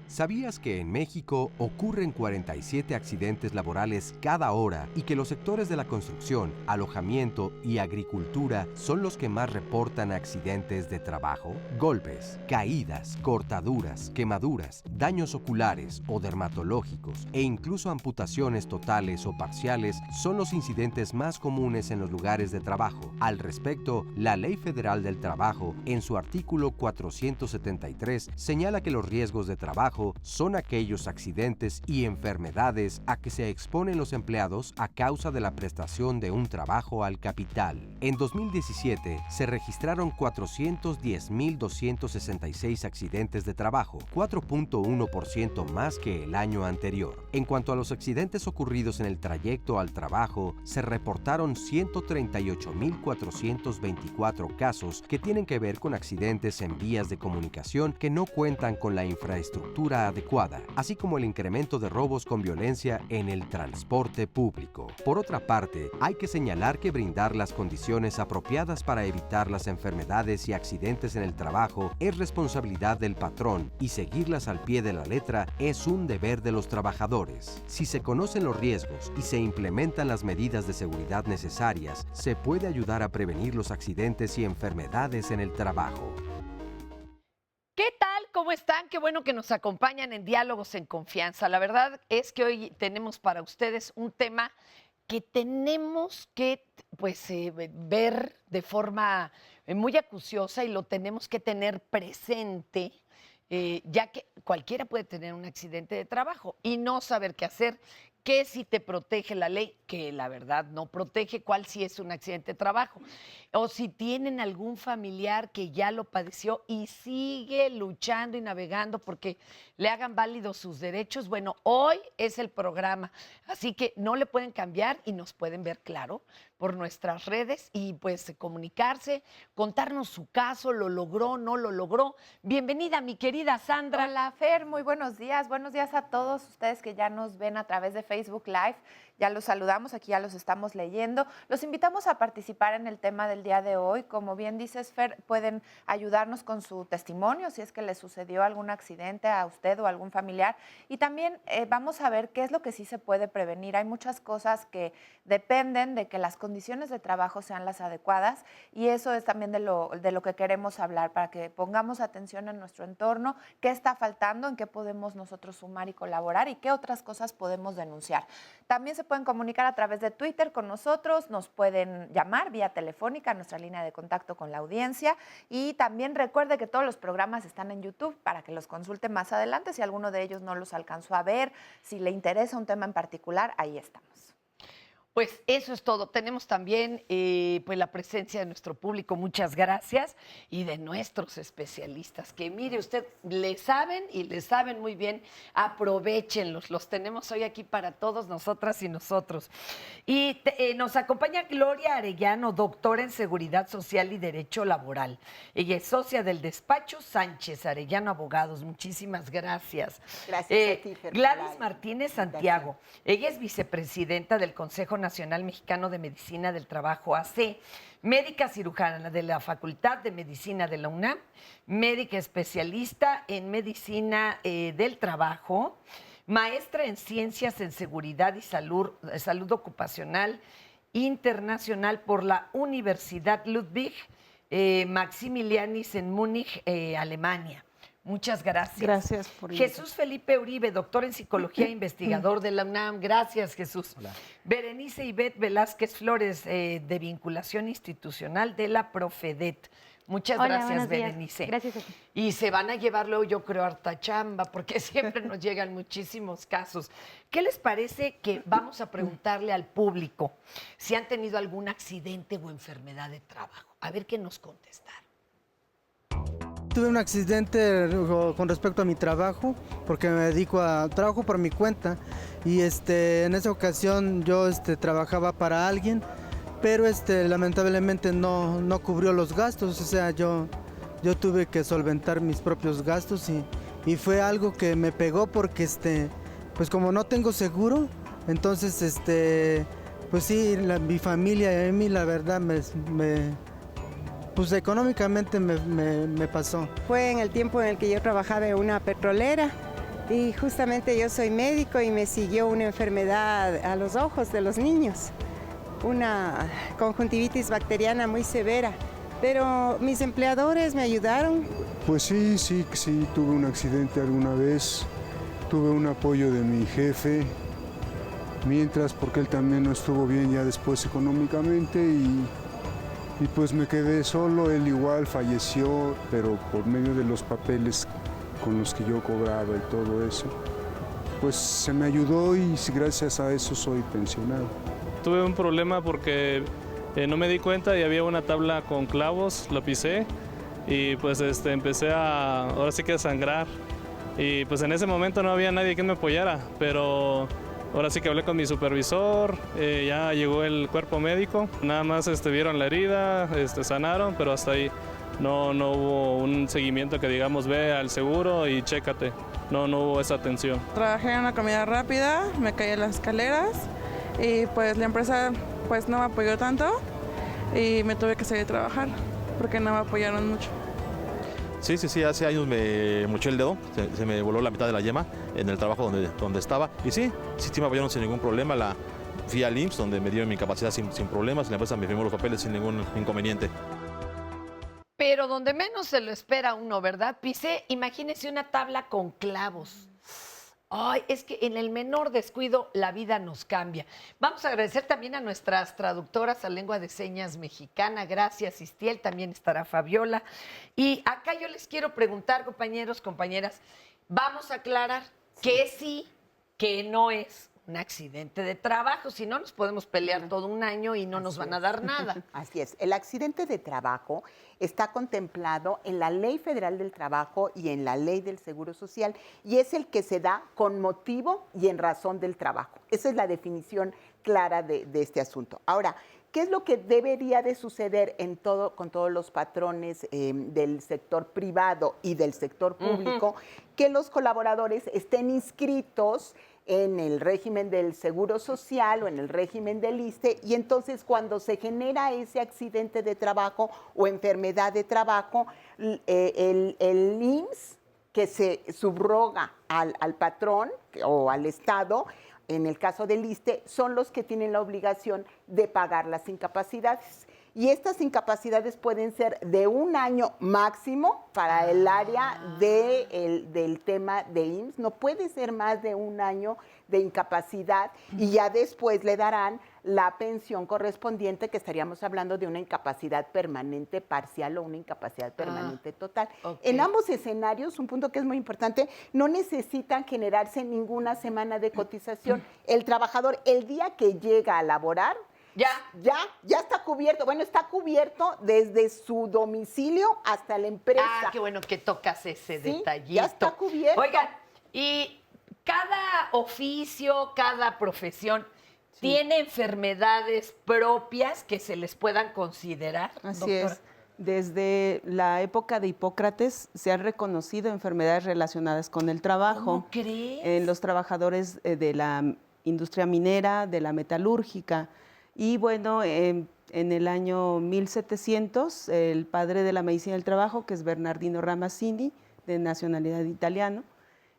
¿Sabías que en México ocurren 47 accidentes laborales cada hora y que los sectores de la construcción, alojamiento y agricultura son los que más reportan accidentes de trabajo? Golpes, caídas, cortaduras, quemaduras, daños oculares o dermatológicos e incluso amputaciones totales o parciales son los incidentes más comunes en los lugares de trabajo. Al respecto, la Ley Federal del Trabajo, en su artículo 473, señala que los riesgos de trabajo son aquellos accidentes y enfermedades a que se exponen los empleados a causa de la prestación de un trabajo al capital. En 2017 se registraron 410.266 accidentes de trabajo, 4.1% más que el año anterior. En cuanto a los accidentes ocurridos en el trayecto al trabajo, se reportaron 138.424 casos que tienen que ver con accidentes en vías de comunicación que no cuentan con la infraestructura adecuada, así como el incremento de robos con violencia en el transporte público. Por otra parte, hay que señalar que brindar las condiciones apropiadas para evitar las enfermedades y accidentes en el trabajo es responsabilidad del patrón y seguirlas al pie de la letra es un deber de los trabajadores. Si se conocen los riesgos y se implementan las medidas de seguridad necesarias, se puede ayudar a prevenir los accidentes y enfermedades en el trabajo. ¿Qué tal? ¿Cómo están? Qué bueno que nos acompañan en Diálogos en Confianza. La verdad es que hoy tenemos para ustedes un tema que tenemos que ver de forma muy acuciosa y lo tenemos que tener presente, ya que cualquiera puede tener un accidente de trabajo y no saber qué hacer. ¿Qué si te protege la ley? Que la verdad no protege. ¿Cuál si es un accidente de trabajo? O si tienen algún familiar que ya lo padeció y sigue luchando y navegando porque le hagan válidos sus derechos. Bueno, hoy es el programa, así que no le pueden cambiar y nos pueden ver, claro, por nuestras redes y pues comunicarse, contarnos su caso, lo logró, no lo logró. Bienvenida, mi querida Sandra. Hola, Fer, muy buenos días. Buenos días a todos ustedes que ya nos ven a través de Facebook Live. Ya los saludamos, aquí ya los estamos leyendo. Los invitamos a participar en el tema del día de hoy. Como bien dices, Fer, pueden ayudarnos con su testimonio si es que le sucedió algún accidente a usted o a algún familiar. Y también vamos a ver qué es lo que sí se puede prevenir. Hay muchas cosas que dependen de que las condiciones de trabajo sean las adecuadas y eso es también de lo que queremos hablar para que pongamos atención en nuestro entorno, qué está faltando, en qué podemos nosotros sumar y colaborar y qué otras cosas podemos denunciar. También se pueden comunicar a través de Twitter con nosotros, nos pueden llamar vía telefónica a nuestra línea de contacto con la audiencia y también recuerde que todos los programas están en YouTube para que los consulte más adelante si alguno de ellos no los alcanzó a ver, si le interesa un tema en particular, ahí estamos. Pues eso es todo. Tenemos también pues la presencia de nuestro público, muchas gracias, y de nuestros especialistas, que mire usted, le saben y le saben muy bien, aprovéchenlos, los tenemos hoy aquí para todos, nosotras y nosotros. Y nos acompaña Gloria Arellano, doctora en Seguridad Social y Derecho Laboral. Ella es socia del despacho Sánchez Arellano Abogados. Muchísimas gracias. Gracias a ti, Fer, Gladys Martínez Santiago. Ella es vicepresidenta del Consejo Nacional Mexicano de Medicina del Trabajo, AC, médica cirujana de la Facultad de Medicina de la UNAM, médica especialista en Medicina del Trabajo, maestra en Ciencias en Seguridad y Salud Ocupacional Internacional por la Universidad Ludwig Maximilianis en Múnich, Alemania. Muchas gracias. Gracias por Jesús Felipe Uribe, doctor en Psicología e investigador de la UNAM. Gracias, Jesús. Hola. Berenice Ivette Velázquez Flores, de Vinculación Institucional de la Profedet. Muchas gracias, Berenice. Gracias a ti. Y se van a llevar luego, yo creo, harta chamba, porque siempre nos llegan muchísimos casos. ¿Qué les parece que vamos a preguntarle al público si han tenido algún accidente o enfermedad de trabajo? A ver qué nos contestan. tuve un accidente con respecto a mi trabajo, porque me dedico a trabajo por mi cuenta y en esa ocasión yo trabajaba para alguien, pero lamentablemente no cubrió los gastos, o sea, yo tuve que solventar mis propios gastos y fue algo que me pegó porque pues como no tengo seguro, entonces pues sí, mi familia y a mí la verdad pues económicamente me pasó. Fue en el tiempo en el que yo trabajaba en una petrolera y justamente yo soy médico y me siguió una enfermedad a los ojos de los niños, una conjuntivitis bacteriana muy severa, pero mis empleadores me ayudaron. Pues sí, tuve un accidente alguna vez, tuve un apoyo de mi jefe, mientras porque él también no estuvo bien ya después económicamente y pues me quedé solo, él igual falleció, pero por medio de los papeles con los que yo cobraba y todo eso, pues se me ayudó y gracias a eso soy pensionado. Tuve un problema porque no me di cuenta y había una tabla con clavos, lo pisé y pues empecé ahora sí que a sangrar y pues en ese momento no había nadie que me apoyara, pero ahora sí que hablé con mi supervisor, ya llegó el cuerpo médico, nada más vieron la herida, sanaron, pero hasta ahí no hubo un seguimiento que digamos ve al seguro y chécate, no hubo esa atención. Trabajé en una comida rápida, me caí en las escaleras y pues la empresa pues no me apoyó tanto y me tuve que seguir a trabajar porque no me apoyaron mucho. Sí, hace años me moché el dedo, se me voló la mitad de la yema en el trabajo donde estaba. Y sí me apoyaron sin ningún problema. Fui al IMSS, donde me dieron mi incapacidad sin problemas, y la empresa me firmó los papeles sin ningún inconveniente. Pero donde menos se lo espera uno, ¿verdad? Pisé, imagínese una tabla con clavos. Ay, es que en el menor descuido la vida nos cambia. Vamos a agradecer también a nuestras traductoras a lengua de señas mexicana. Gracias, Istiel. También estará Fabiola. Y acá yo les quiero preguntar, compañeros, compañeras, vamos a aclarar que sí, que no es un accidente de trabajo. Si no, nos podemos pelear todo un año y no nos van a dar nada. Así es. El accidente de trabajo está contemplado en la Ley Federal del Trabajo y en la Ley del Seguro Social y es el que se da con motivo y en razón del trabajo. Esa es la definición clara de este asunto. Ahora, ¿qué es lo que debería de suceder con todos los patrones del sector privado y del sector público? Que los colaboradores estén inscritos en el régimen del Seguro Social o en el régimen del ISSSTE y entonces cuando se genera ese accidente de trabajo o enfermedad de trabajo, el IMSS que se subroga al patrón o al Estado, en el caso del ISSSTE, son los que tienen la obligación de pagar las incapacidades. Y estas incapacidades pueden ser de un año máximo para el área del tema de IMSS. No puede ser más de un año de incapacidad y ya después le darán la pensión correspondiente, que estaríamos hablando de una incapacidad permanente parcial o una incapacidad permanente total. Okay. En ambos escenarios, un punto que es muy importante, no necesitan generarse ninguna semana de cotización. El trabajador, el día que llega a laborar, ya está cubierto. Bueno, está cubierto desde su domicilio hasta la empresa. Ah, qué bueno que tocas ese detallito. Ya está cubierto. Oigan, y cada oficio, cada profesión tiene enfermedades propias que se les puedan considerar. Así doctora. Es. Desde la época de Hipócrates se han reconocido enfermedades relacionadas con el trabajo. ¿Cómo crees? En los trabajadores de la industria minera, de la metalúrgica. Y bueno, en el año 1700, el padre de la medicina del trabajo, que es Bernardino Ramazzini, de nacionalidad italiano,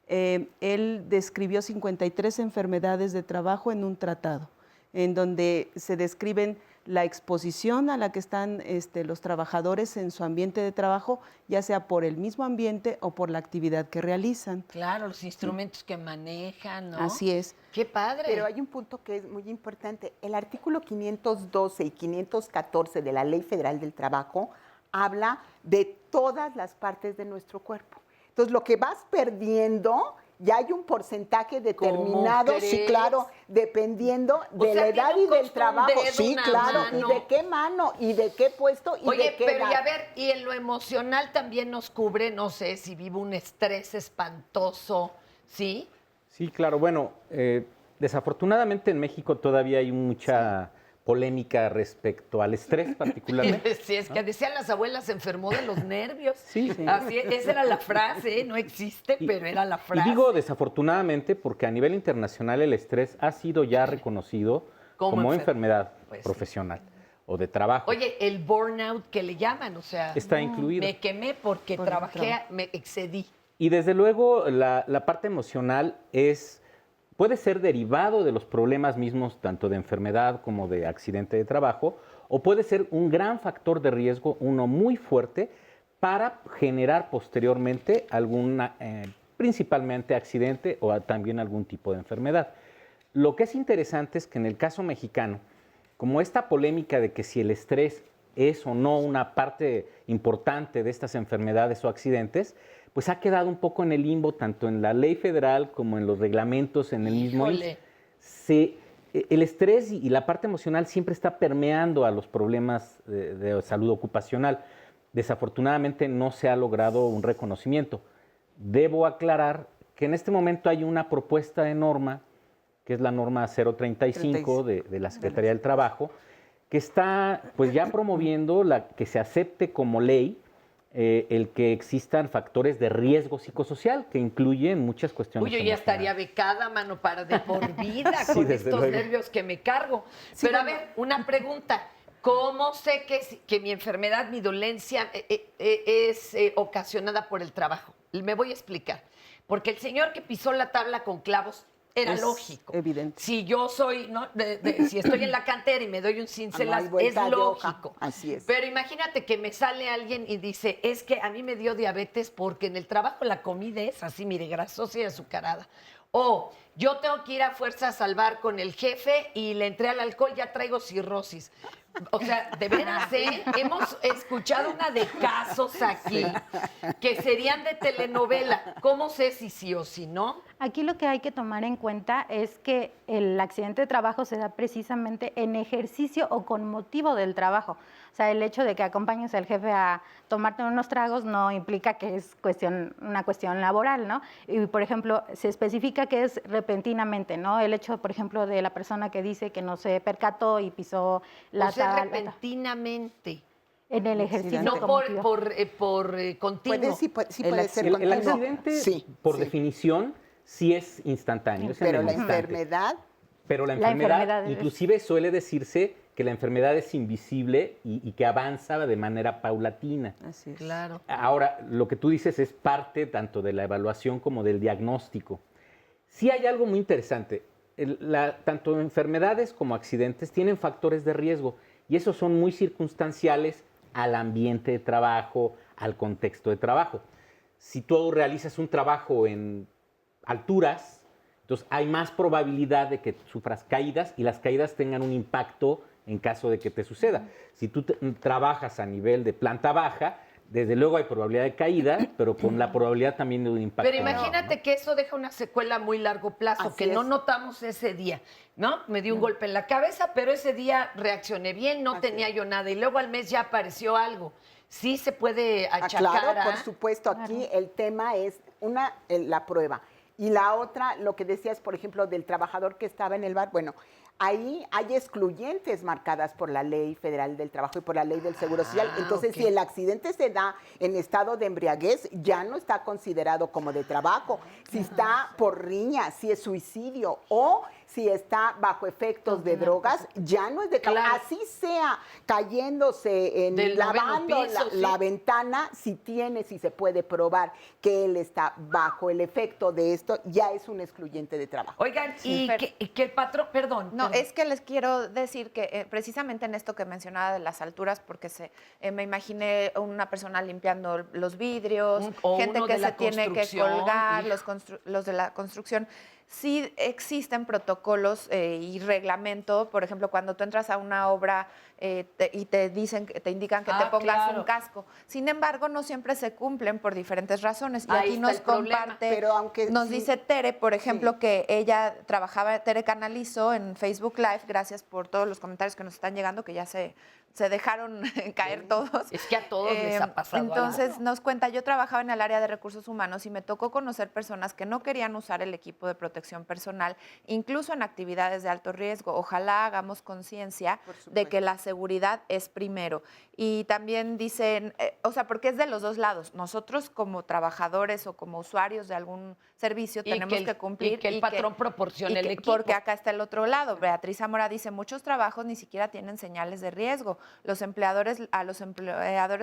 él describió 53 enfermedades de trabajo en un tratado, en donde se describen la exposición a la que están los trabajadores en su ambiente de trabajo, ya sea por el mismo ambiente o por la actividad que realizan. Claro, los instrumentos que manejan, ¿no? Así es. ¡Qué padre! Pero hay un punto que es muy importante. El artículo 512 y 514 de la Ley Federal del Trabajo habla de todas las partes de nuestro cuerpo. Entonces, lo que vas perdiendo Ya hay un porcentaje determinado, sí, crees? claro, dependiendo O de sea, la edad tiene y un del costo, trabajo. un dedo, Sí, una claro, mano. y de qué mano, y de qué puesto, y Oye, de qué pero edad. y a ver, y en lo emocional también nos cubre, no sé, si vivo un estrés espantoso, ¿sí? Sí, claro. Bueno, desafortunadamente en México todavía hay mucha polémica respecto al estrés particularmente. Sí, es que decían las abuelas, se enfermó de los nervios. Sí, sí. Así, esa era la frase, no existe, pero era la Y frase. digo desafortunadamente porque a nivel internacional el estrés ha sido ya reconocido como enfermedad Pues sí. profesional o de trabajo. Oye, el burnout que le llaman, o sea, Está incluido. me quemé porque Por el trabajé, trabajo. me excedí. Y desde luego la parte emocional puede ser derivado de los problemas mismos, tanto de enfermedad como de accidente de trabajo, o puede ser un gran factor de riesgo, uno muy fuerte, para generar posteriormente alguna, principalmente accidente o también algún tipo de enfermedad. Lo que es interesante es que en el caso mexicano, como esta polémica de que si el estrés es o no una parte importante de estas enfermedades o accidentes, pues ha quedado un poco en el limbo, tanto en la ley federal como en los reglamentos, en el mismo Híjole. el estrés y la parte emocional siempre está permeando a los problemas de salud ocupacional. Desafortunadamente no se ha logrado un reconocimiento. Debo aclarar que en este momento hay una propuesta de norma, que es la norma 035 de la Secretaría del Trabajo, que está pues ya promoviendo que se acepte como ley el que existan factores de riesgo psicosocial, que incluyen muchas cuestiones Uy, yo ya emocionales. estaría becada, mano, para de por vida Sí, con desde estos luego. nervios que me cargo. Sí, Pero a bueno. ver, una pregunta. ¿Cómo sé que mi enfermedad, mi dolencia es ocasionada por el trabajo? Me voy a explicar. Porque el señor que pisó la tabla con clavos era Es lógico. evidente. Si yo soy, ¿no? Si estoy en la cantera y me doy un cincelas, No hay es vuelta de hoja. lógico. Así es. Pero imagínate que me sale alguien y dice, es que a mí me dio diabetes porque en el trabajo la comida es así, mire, grasosa y azucarada. O yo tengo que ir a fuerza a salvar con el jefe y le entré al alcohol, ya traigo cirrosis. O sea, de veras, hemos escuchado una de casos aquí que serían de telenovela. ¿Cómo sé si sí o si no? Aquí lo que hay que tomar en cuenta es que el accidente de trabajo se da precisamente en ejercicio o con motivo del trabajo. O sea, el hecho de que acompañes al jefe a tomarte unos tragos no implica que es una cuestión laboral, ¿no? Y, por ejemplo, se especifica que es repentinamente, ¿no? El hecho, por ejemplo, de la persona que dice que no se percató y pisó la O sea, tabla. repentinamente. En el ejercicio. No como por motivo. continuo. Sí puede ser El continuo. accidente, Sí, por sí. definición, sí es instantáneo. es en Pero el la instante. enfermedad, Pero la La enfermedad, enfermedad es- inclusive suele decirse que la enfermedad es invisible y que avanza de manera paulatina. Así es. Claro. Ahora, lo que tú dices es parte tanto de la evaluación como del diagnóstico. Sí hay algo muy interesante. Tanto enfermedades como accidentes tienen factores de riesgo y esos son muy circunstanciales al ambiente de trabajo, al contexto de trabajo. Si tú realizas un trabajo en alturas, entonces hay más probabilidad de que sufras caídas y las caídas tengan un impacto en caso de que te suceda. Si tú trabajas a nivel de planta baja, desde luego hay probabilidad de caída, pero con la probabilidad también de un impacto. Pero imagínate que eso deja una secuela a muy largo plazo, Así que no es. notamos ese día, ¿no? Me dio un golpe en la cabeza, pero ese día reaccioné bien, no tenía yo nada, y luego al mes ya apareció algo. Sí se puede achacar claro, a- por supuesto, aquí el tema es la prueba. Y la otra, lo que decías, por ejemplo, del trabajador que estaba en el bar, bueno, ahí hay excluyentes marcadas por la Ley Federal del Trabajo y por la Ley del Seguro Social. Entonces, ok. si el accidente se da en estado de embriaguez, ya no está considerado como de trabajo. Si está por riña, si es suicidio o si está bajo efectos de drogas, ya no es de trabajo. Claro. Así sea cayéndose en Del noveno lavando piso, la sí. ventana, si se puede probar que él está bajo el efecto de esto, ya es un excluyente de trabajo. Oigan, Sí, y pero- que el patrón, perdón. No, perdón. es que les quiero decir que precisamente en esto que mencionaba de las alturas, porque me imaginé una persona limpiando los vidrios, O gente uno que de la se tiene que construcción, colgar, hijo. los de la construcción. sí existen protocolos y reglamento, por ejemplo, cuando tú entras a una obra y te indican que te pongas un casco. Sin embargo, no siempre se cumplen por diferentes razones. Y Ahí aquí nos comparte, nos dice Tere, por ejemplo, que ella trabajaba, Tere Canalizo en Facebook Live, gracias por todos los comentarios que nos están llegando, que ya se dejaron caer todos. Es que a todos les ha pasado Entonces algo. nos cuenta, yo trabajaba en el área de recursos humanos y me tocó conocer personas que no querían usar el equipo de protección personal, incluso en actividades de alto riesgo. Ojalá hagamos conciencia de que la seguridad es primero. Y también dicen, o sea, porque es de los dos lados. Nosotros como trabajadores o como usuarios de algún servicio tenemos que cumplir. Y que el patrón proporcione el equipo. Porque acá está el otro lado. Beatriz Zamora dice, muchos trabajos ni siquiera tienen señales de riesgo. A los empleadores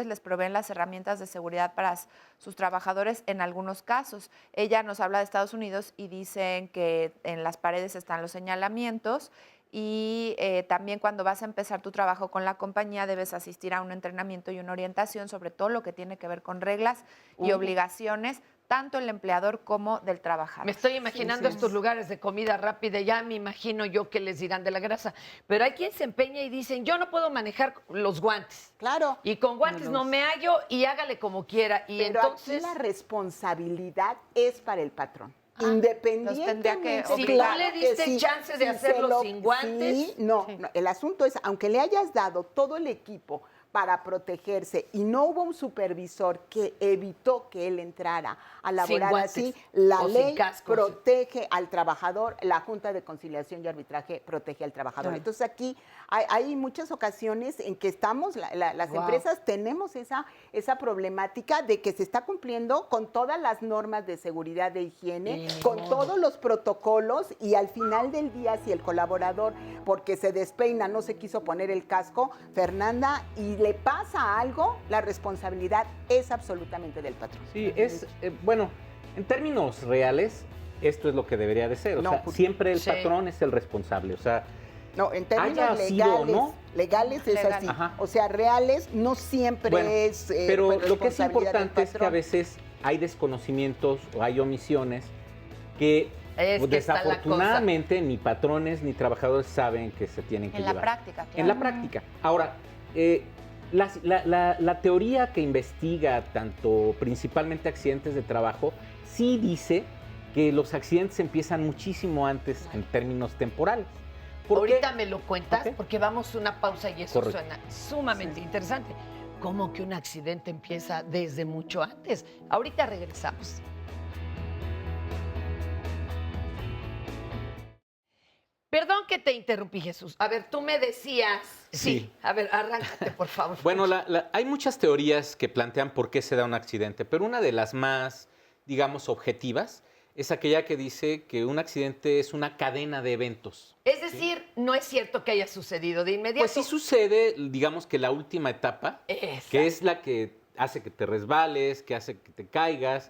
les proveen las herramientas de seguridad para sus trabajadores en algunos casos. Ella nos habla de Estados Unidos y dicen que en las paredes están los señalamientos y también cuando vas a empezar tu trabajo con la compañía debes asistir a un entrenamiento y una orientación sobre todo lo que tiene que ver con reglas y obligaciones, tanto el empleador como del trabajador. Me estoy imaginando estos lugares de comida rápida, ya me imagino yo que les dirán de la grasa. Pero hay quien se empeña y dicen, yo no puedo manejar los guantes. Claro. Y con guantes no me hallo y hágale como quiera. Y pero entonces aquí la responsabilidad es para el patrón. Independientemente. Si tú le diste chance de hacerlo sin guantes. Sí, no, el asunto es, aunque le hayas dado todo el equipo para protegerse y no hubo un supervisor que evitó que él entrara a laborar así, la ley protege al trabajador, la Junta de Conciliación y Arbitraje protege al trabajador. Claro. Entonces aquí hay muchas ocasiones en que estamos, las empresas tenemos esa problemática de que se está cumpliendo con todas las normas de seguridad, de higiene, con todos los protocolos y al final del día si el colaborador porque se despeina no se quiso poner el casco, Fernanda, y le pasa algo, la responsabilidad es absolutamente del patrón. Sí, es, bueno, en términos reales, esto es lo que debería de ser. O sea, siempre el patrón es el responsable. O sea, no, en términos legales es así. Ajá. O sea, reales no siempre es pero pues, lo que es importante es que a veces hay desconocimientos o hay omisiones que desafortunadamente ni patrones ni trabajadores saben que se tienen que llevar. En la práctica, claro. En la práctica. Ahora, la teoría que investiga tanto principalmente accidentes de trabajo sí dice que los accidentes empiezan muchísimo antes en términos temporales. Ahorita me lo cuentas porque vamos a una pausa y eso suena sumamente interesante. ¿Cómo que un accidente empieza desde mucho antes? Ahorita regresamos. Perdón que te interrumpí, Jesús. A ver, tú me decías... Sí. A ver, arráncate, por favor. Bueno, hay muchas teorías que plantean por qué se da un accidente, pero una de las más, digamos, objetivas es aquella que dice que un accidente es una cadena de eventos. Es decir, no es cierto que haya sucedido de inmediato. Pues sí sucede, digamos que la última etapa, que es la que hace que te resbales, que hace que te caigas.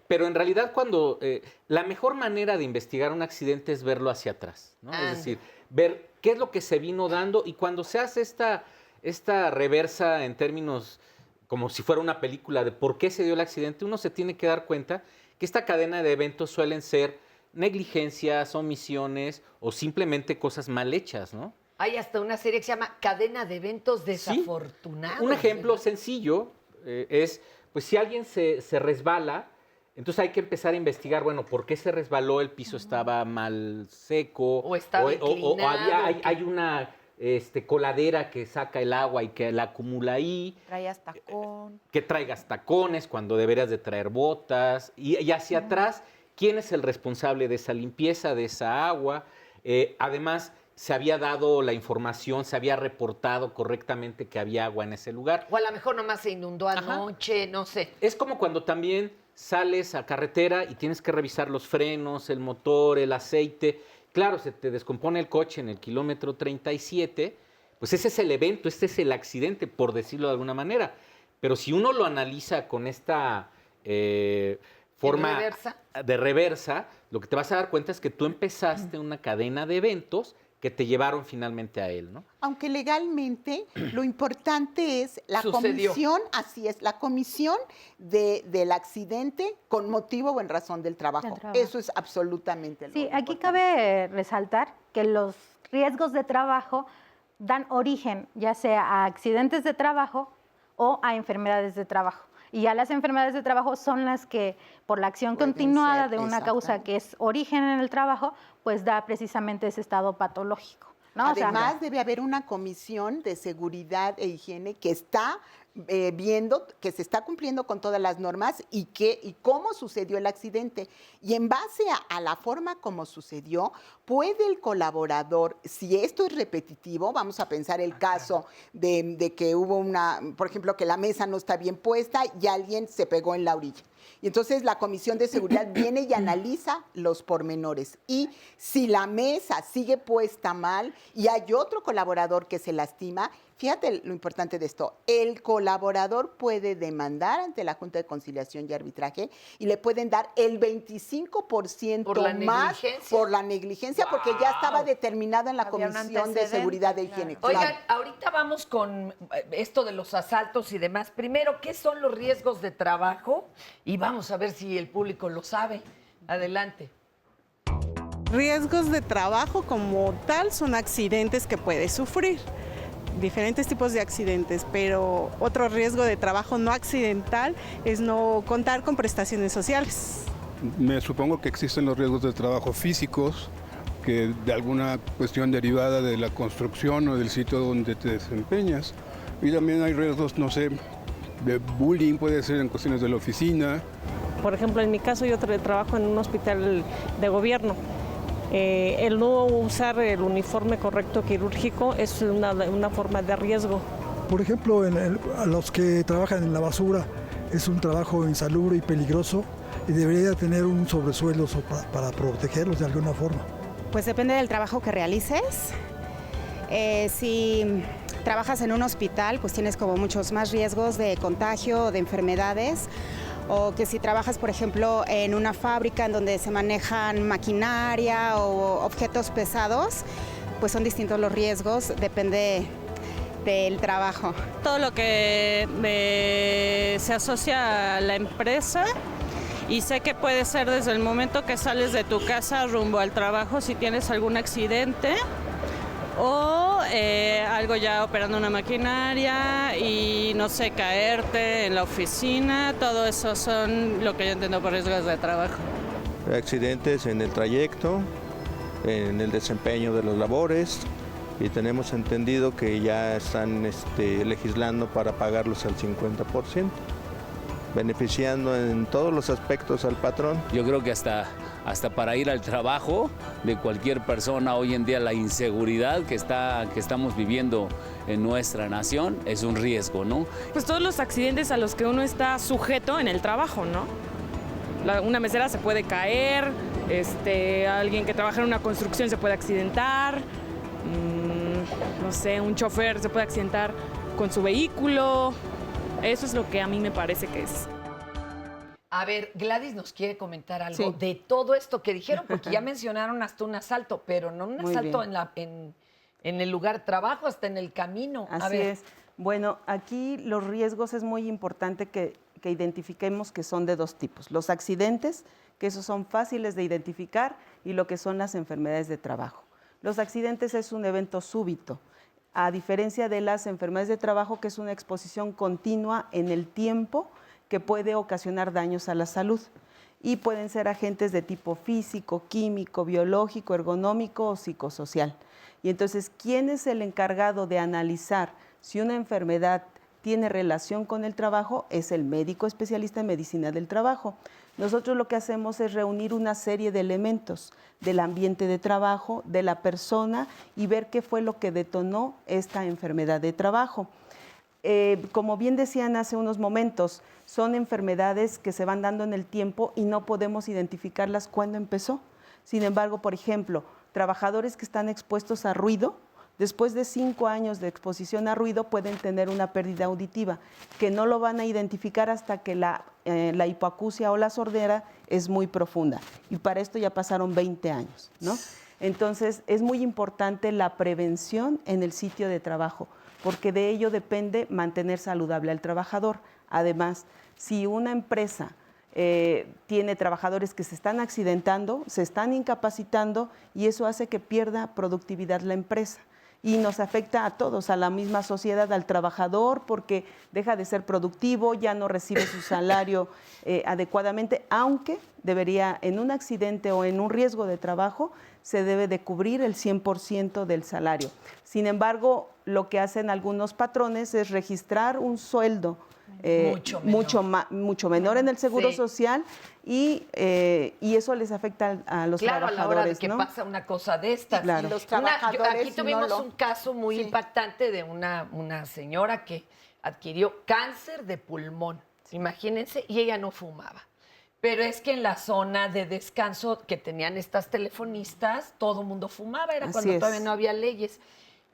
Pero en realidad cuando la mejor manera de investigar un accidente es verlo hacia atrás, ¿no? Es decir, ver qué es lo que se vino dando y cuando se hace esta reversa en términos como si fuera una película de por qué se dio el accidente, uno se tiene que dar cuenta que esta cadena de eventos suelen ser negligencias, omisiones o simplemente cosas mal hechas, ¿no? Hay hasta una serie que se llama Cadena de Eventos Desafortunados. Un ejemplo sencillo es, pues si alguien se resbala, entonces hay que empezar a investigar, bueno, ¿por qué se resbaló? ¿El piso estaba mal seco? O estaba inclinado. Hay una coladera que saca el agua y que la acumula ahí. Traías tacón. Que traigas tacones cuando deberías de traer botas. Y hacia atrás, ¿quién es el responsable de esa limpieza, de esa agua? Además, se había dado la información, se había reportado correctamente que había agua en ese lugar. O a lo mejor nomás se inundó anoche, no sé. Es como cuando también sales a carretera y tienes que revisar los frenos, el motor, el aceite. Claro, se te descompone el coche en el kilómetro 37, pues ese es el evento, este es el accidente, por decirlo de alguna manera. Pero si uno lo analiza con esta forma de reversa, lo que te vas a dar cuenta es que tú empezaste una cadena de eventos que te llevaron finalmente a él, ¿no? Aunque legalmente lo importante es la Sucedió. comisión, así es, la comisión del accidente con motivo o en razón del trabajo. Eso es absolutamente lo Sí, aquí importante. cabe resaltar que los riesgos de trabajo dan origen ya sea a accidentes de trabajo o a enfermedades de trabajo. Y ya las enfermedades de trabajo son las que, por la acción Pueden continuada ser, de una causa que es origen en el trabajo, pues da precisamente ese estado patológico, ¿no? O sea, Además, debe haber una comisión de seguridad e higiene que está viendo que se está cumpliendo con todas las normas y cómo sucedió el accidente. Y en base a la forma como sucedió, puede el colaborador, si esto es repetitivo, vamos a pensar el caso de que hubo por ejemplo, que la mesa no está bien puesta y alguien se pegó en la orilla. Y entonces la Comisión de Seguridad viene y analiza los pormenores. Y si la mesa sigue puesta mal y hay otro colaborador que se lastima, fíjate lo importante de esto, el colaborador puede demandar ante la Junta de Conciliación y Arbitraje y le pueden dar el 25% ¿Por la más negligencia? por la negligencia, porque ya estaba determinado en la Había un Comisión de antecedente, Seguridad e Higiene. Oigan, Claro. ahorita vamos con esto de los asaltos y demás. Primero, ¿qué son los riesgos de trabajo? Y vamos a ver si el público lo sabe. Adelante. Riesgos de trabajo como tal son accidentes que puedes sufrir, diferentes tipos de accidentes, pero otro riesgo de trabajo no accidental es no contar con prestaciones sociales. Me supongo que existen los riesgos de trabajo físicos, que de alguna cuestión derivada de la construcción o del sitio donde te desempeñas. Y también hay riesgos, no sé, de bullying, puede ser en cuestiones de la oficina. Por ejemplo, en mi caso yo trabajo en un hospital de gobierno. El no usar el uniforme correcto quirúrgico es una forma de riesgo. Por ejemplo, a los que trabajan en la basura es un trabajo insalubre y peligroso y debería tener un sobresueldo para protegerlos de alguna forma. Pues depende del trabajo que realices. Si trabajas en un hospital, pues tienes como muchos más riesgos de contagio o de enfermedades. O que si trabajas, por ejemplo, en una fábrica en donde se manejan maquinaria o objetos pesados, pues son distintos los riesgos, depende del trabajo. Todo lo que se asocia a la empresa, y sé que puede ser desde el momento que sales de tu casa rumbo al trabajo si tienes algún accidente o algo ya operando una maquinaria y no sé, caerte en la oficina, todo eso son lo que yo entiendo por riesgos de trabajo. Accidentes en el trayecto, en el desempeño de las labores, y tenemos entendido que ya están legislando para pagarlos al 50%, beneficiando en todos los aspectos al patrón. Yo creo que hasta para ir al trabajo de cualquier persona hoy en día, la inseguridad que estamos viviendo en nuestra nación es un riesgo, ¿no? Pues todos los accidentes a los que uno está sujeto en el trabajo, ¿no? Una mesera se puede caer, alguien que trabaja en una construcción se puede accidentar, no sé, un chofer se puede accidentar con su vehículo. Eso es lo que a mí me parece que es. A ver, Gladys nos quiere comentar algo Sí. de todo esto que dijeron, porque ya mencionaron hasta un asalto, pero no un Muy asalto bien. en el lugar de trabajo, hasta en el camino. A Así ver. es. Bueno, aquí los riesgos es muy importante que identifiquemos que son de dos tipos. Los accidentes, que esos son fáciles de identificar, y lo que son las enfermedades de trabajo. Los accidentes es un evento súbito, a diferencia de las enfermedades de trabajo, que es una exposición continua en el tiempo que puede ocasionar daños a la salud. Y pueden ser agentes de tipo físico, químico, biológico, ergonómico o psicosocial. Y entonces, ¿quién es el encargado de analizar si una enfermedad tiene relación con el trabajo? Es el médico especialista en medicina del trabajo. Nosotros lo que hacemos es reunir una serie de elementos del ambiente de trabajo, de la persona, y ver qué fue lo que detonó esta enfermedad de trabajo. Como bien decían hace unos momentos, son enfermedades que se van dando en el tiempo y no podemos identificarlas cuándo empezó. Sin embargo, por ejemplo, trabajadores que están expuestos a ruido, después de 5 años de exposición a ruido pueden tener una pérdida auditiva, que no lo van a identificar hasta que la hipoacusia o la sordera es muy profunda. Y para esto ya pasaron 20 años, ¿no? Entonces, es muy importante la prevención en el sitio de trabajo, porque de ello depende mantener saludable al trabajador. Además, si una empresa tiene trabajadores que se están accidentando, se están incapacitando, y eso hace que pierda productividad la empresa. Y nos afecta a todos, a la misma sociedad, al trabajador, porque deja de ser productivo, ya no recibe su salario adecuadamente, aunque debería, en un accidente o en un riesgo de trabajo, se debe de cubrir el 100% del salario. Sin embargo, lo que hacen algunos patrones es registrar un sueldo mucho menor en el Seguro Social, y eso les afecta a los trabajadores. Claro, a la hora de que pasa una cosa de estas. Claro. Los trabajadores aquí tuvimos un caso muy impactante de una señora que adquirió cáncer de pulmón, imagínense, y ella no fumaba. Pero es que en la zona de descanso que tenían estas telefonistas, todo el mundo fumaba, era cuando todavía no había leyes.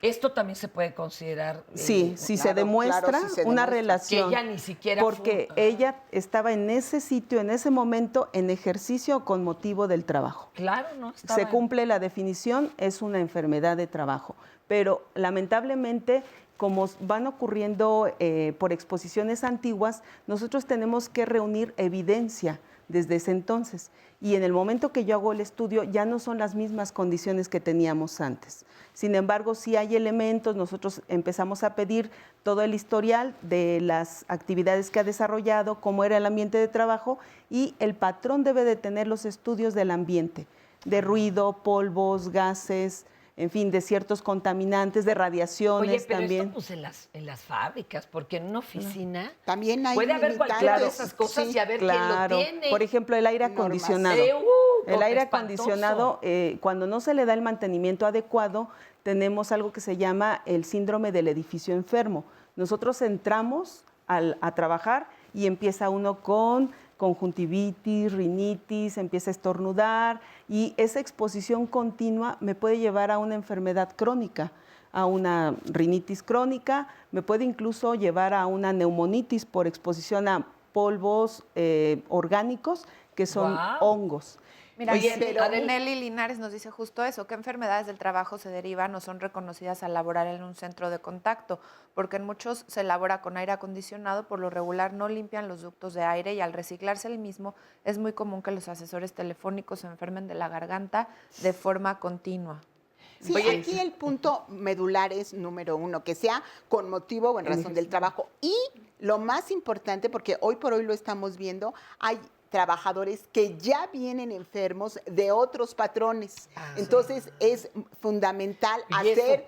Esto también se puede considerar. Sí, si se demuestra una relación. Que ella ni siquiera. Porque ella estaba en ese sitio, en ese momento, en ejercicio con motivo del trabajo. Claro, no estaba. Se cumple la definición, es una enfermedad de trabajo. Pero lamentablemente, como van ocurriendo por exposiciones antiguas, nosotros tenemos que reunir evidencia desde ese entonces. Y en el momento que yo hago el estudio, ya no son las mismas condiciones que teníamos antes. Sin embargo, sí hay elementos, nosotros empezamos a pedir todo el historial de las actividades que ha desarrollado, cómo era el ambiente de trabajo, y el patrón debe de tener los estudios del ambiente, de ruido, polvos, gases, en fin, de ciertos contaminantes, de radiaciones. Oye, pero también. Esto pues en las fábricas, porque en una oficina también hay puede haber cualquiera de esas cosas y a ver quién lo tiene. Por ejemplo, el aire acondicionado. El aire acondicionado, cuando no se le da el mantenimiento adecuado, tenemos algo que se llama el síndrome del edificio enfermo. Nosotros entramos a trabajar y empieza uno con conjuntivitis, rinitis, empieza a estornudar, y esa exposición continua me puede llevar a una enfermedad crónica, a una rinitis crónica, me puede incluso llevar a una neumonitis por exposición a polvos orgánicos que son hongos. Mira, pero Nelly Linares nos dice justo eso, ¿qué enfermedades del trabajo se derivan o son reconocidas al laborar en un centro de contacto? Porque en muchos se labora con aire acondicionado, por lo regular no limpian los ductos de aire y al reciclarse el mismo es muy común que los asesores telefónicos se enfermen de la garganta de forma continua. Sí, aquí el punto medular es número uno, que sea con motivo o en razón del trabajo. Y lo más importante, porque hoy por hoy lo estamos viendo, hay trabajadores que ya vienen enfermos de otros patrones. Entonces es fundamental hacer,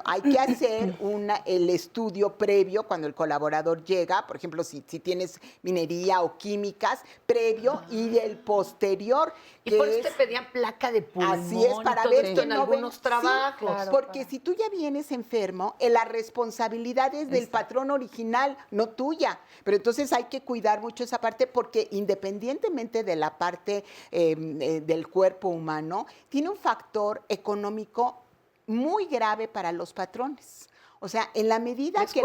hay que hacer el estudio previo cuando el colaborador llega, por ejemplo, si tienes minería o químicas, previo y el posterior. Y por eso te pedían placa de pulmón. Así es, para ver que en algunos trabajos. Sí, porque si tú ya vienes enfermo, la responsabilidad es del patrón original, no tuya. Pero entonces hay que cuidar mucho esa parte, porque independientemente de la parte del cuerpo humano, tiene un factor económico muy grave para los patrones. O sea, en la medida que